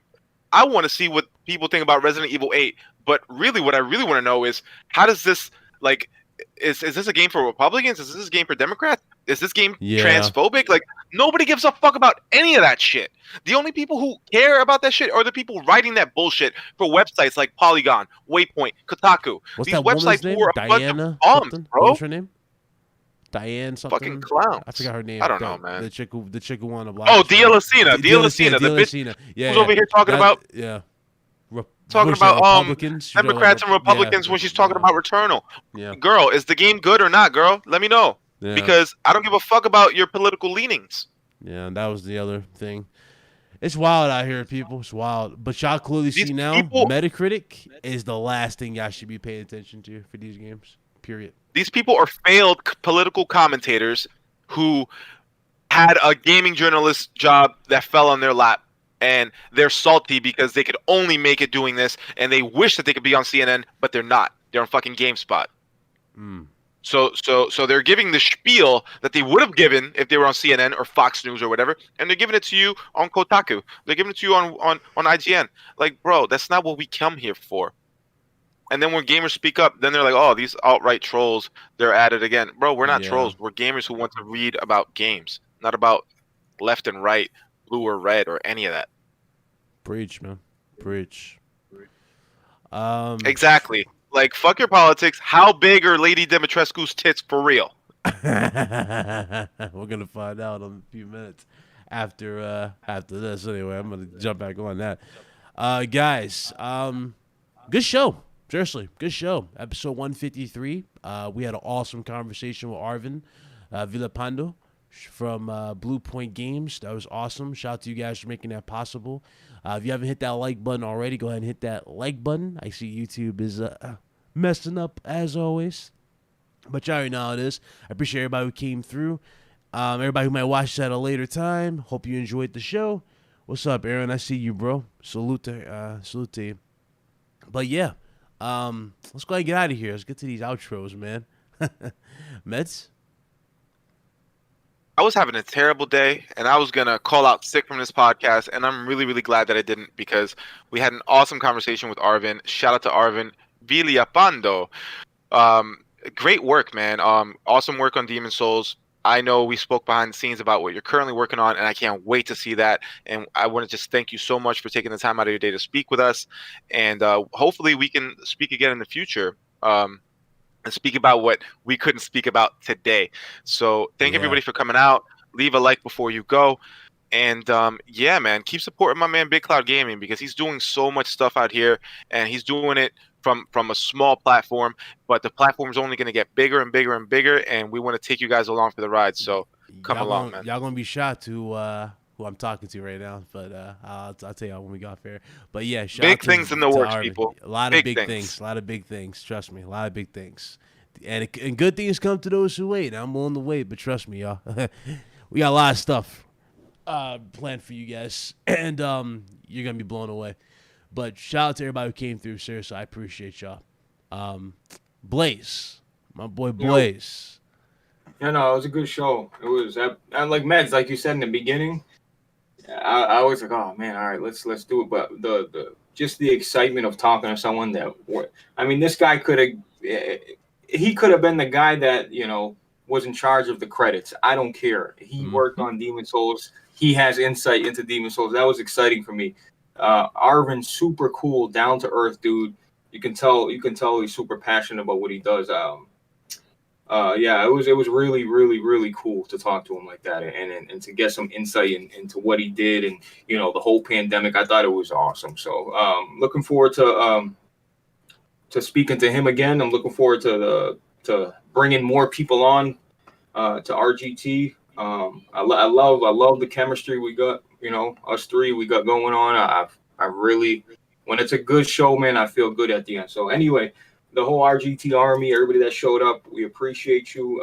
I want to see what people think about Resident Evil 8, but really what I really want to know is, how does this, like, is this a game for Republicans? Is this a game for Democrats? Is this game transphobic? Like, nobody gives a fuck about any of that shit. The only people who care about that shit are the people writing that bullshit for websites like Polygon, Waypoint, Kotaku.
What's
These
that
websites
name?
who are
Diana
a bunch of bums, bro.
What's her name? Diane something.
Fucking clowns.
I forgot her name.
I don't know, man.
The chick who won the block.
Oh, Dia Lucina. The bitch who's over here talking about talking about
Republicans,
Democrats and Republicans when she's talking about Returnal. Yeah. Girl, is the game good or not, girl? Let me know. Yeah. Because I don't give a fuck about your political leanings.
Yeah, and that was the other thing. It's wild out here, people. It's wild. But y'all clearly see now, Metacritic is the last thing y'all should be paying attention to for these games. Period.
These people are failed political commentators who had a gaming journalist job that fell on their lap, and they're salty because they could only make it doing this, and they wish that they could be on CNN, but they're not. They're on fucking GameSpot. So they're giving the spiel that they would have given if they were on CNN or Fox News or whatever, and they're giving it to you on Kotaku. They're giving it to you on IGN. Like, bro, that's not what we come here for. And then when gamers speak up, then they're like, oh, these alt-right trolls, they're at it again. Bro, we're not trolls. We're gamers who want to read about games, not about left and right, blue or red, or any of that.
Preach, man. Preach.
Exactly. Like, fuck your politics. How big are Lady Dimitrescu's tits for real?
We're gonna find out in a few minutes after this. Anyway, I'm gonna jump back on that. Guys, good show. Seriously, good show. Episode 153. We had an awesome conversation with Arvin Villapando from Bluepoint Games. That was awesome. Shout out to you guys for making that possible. If you haven't hit that like button already, go ahead and hit that like button. I see YouTube is messing up as always, but you already know how it is. I appreciate everybody who came through. Everybody who might watch that at a later time. Hope you enjoyed the show. What's up, Aaron? I see you, bro. Salute to you. But yeah, Let's go ahead and get out of here. Let's get to these outros, man. Meds?
I was having a terrible day, and I was going to call out sick from this podcast, and I'm really, really glad that I didn't, because we had an awesome conversation with Arvin. Shout out to Arvin Villapando. Great work, man. Awesome work on Demon Souls. I know we spoke behind the scenes about what you're currently working on, and I can't wait to see that. And I want to just thank you so much for taking the time out of your day to speak with us. And hopefully we can speak again in the future. And speak about what we couldn't speak about today. So thank everybody for coming out. Leave a like before you go. And yeah, man, keep supporting my man Big Cloud Gaming, because he's doing so much stuff out here, and he's doing it from a small platform, but the platform's only going to get bigger and bigger and bigger, and we want to take you guys along for the ride. So come along, man.
Y'all going to be shocked who I'm talking to right now, but I'll tell you when we got there. But yeah,
big things in the works,
Arvin.
people.
A lot of big things. A lot of big things. Trust me, a lot of big things. And good things come to those who wait. I'm willing to wait, but trust me, y'all. We got a lot of stuff planned for you guys, and you're gonna be blown away. But shout out to everybody who came through. Seriously, I appreciate y'all. Blaze, my boy Blaze.
Yeah, no, it was a good show. It was, like Meds, like you said in the beginning. I was like, oh man, all right, let's do it. But the just the excitement of talking to someone that, I mean, this guy could have been the guy that was in charge of the credits. I don't care. He worked on Demon Souls. He has insight into Demon Souls. That was exciting for me. Arvin, super cool, down to earth dude. You can tell he's super passionate about what he does. Yeah, it was really, really, really cool to talk to him like that, and to get some insight into what he did, and the whole pandemic. I thought it was awesome. So looking forward to speaking to him again. I'm looking forward to bringing more people on to RGT. I love the chemistry we got. Us three we got going on. I really, when it's a good show, man, I feel good at the end. So anyway, the whole RGT army, everybody that showed up, we appreciate you.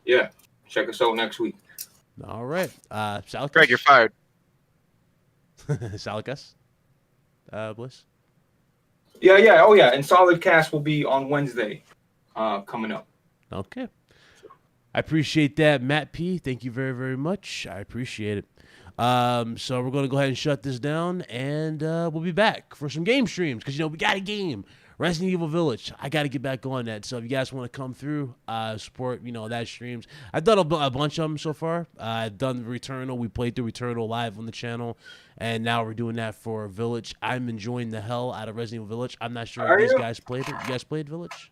Yeah, check us out next week.
All right, Salicus.
Greg, you're fired.
Salicus, Bliss.
Yeah. Oh yeah, and Solid Cast will be on Wednesday, coming up.
Okay. I appreciate that, Matt P. Thank you very, very much. I appreciate it. So we're going to go ahead and shut this down, and we'll be back for some game streams, because, we got a game, Resident Evil Village. I got to get back on that. So if you guys want to come through, support, that streams. I've done a bunch of them so far. I've done Returnal. We played through Returnal live on the channel, and now we're doing that for Village. I'm enjoying the hell out of Resident Evil Village. I'm not sure if these guys played it. You guys played Village?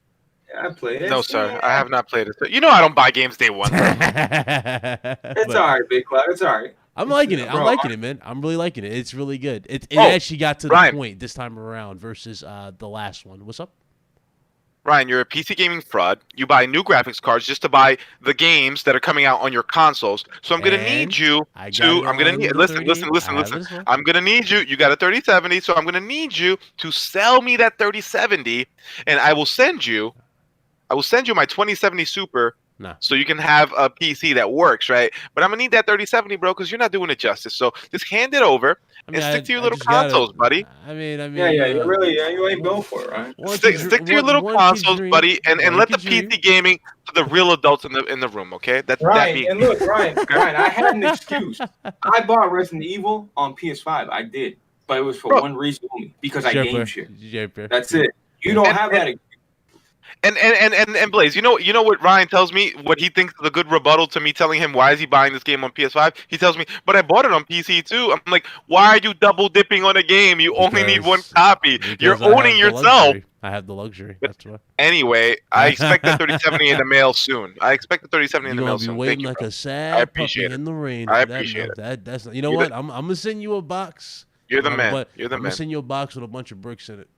Yeah, I played it.
No, sir. I have not played it. I don't buy games day one.
It's all right, Big Cloud. It's all right.
I'm liking it. I'm liking it, man. I'm really liking it. It's really good. It actually got to the point this time around versus the last one. What's up?
Ryan, you're a PC gaming fraud. You buy new graphics cards just to buy the games that are coming out on your consoles. So I'm going to need you to. I'm going to need. Listen. I'm going to need you. You got a 3070, so I'm going to need you to sell me that 3070, and I will send you my 2070 Super.
No.
So you can have a PC that works, right? But I'm gonna need that 3070, bro, because you're not doing it justice. So just hand it over and stick to your little consoles, buddy.
Yeah, you ain't go for it, right?
Stick to your little consoles, buddy, and let the PC gaming to the real adults in the room, okay?
Ryan, and look, Ryan, I had an excuse. I bought Resident Evil on PS5. I did, but it was for one reason only, because I game shit. That's it. You don't have that.
And Blaze, you know what Ryan tells me, what he thinks is a good rebuttal to me telling him why is he buying this game on PS5? He tells me, but I bought it on PC too. I'm like, why are you double dipping on a game? You only need one copy. You're owning yourself.
I have the luxury. That's why.
Anyway, I expect the 3070 in the mail soon. You're gonna
be waiting like a sad puppy in the rain.
I appreciate it.
That's not, what? I'm gonna send you a box.
You're the man.
I'm gonna send you a box with a bunch of bricks in it.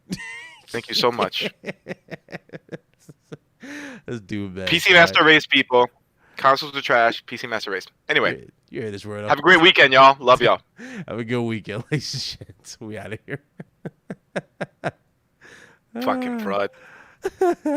Thank you so much.
Let's do it, man.
PC Master Race, people. Consoles are trash. PC Master Race. Anyway,
you hear this word.
Have a great weekend, y'all. Love y'all.
Have a good weekend, ladies and gents. We out of here.
Fucking fraud.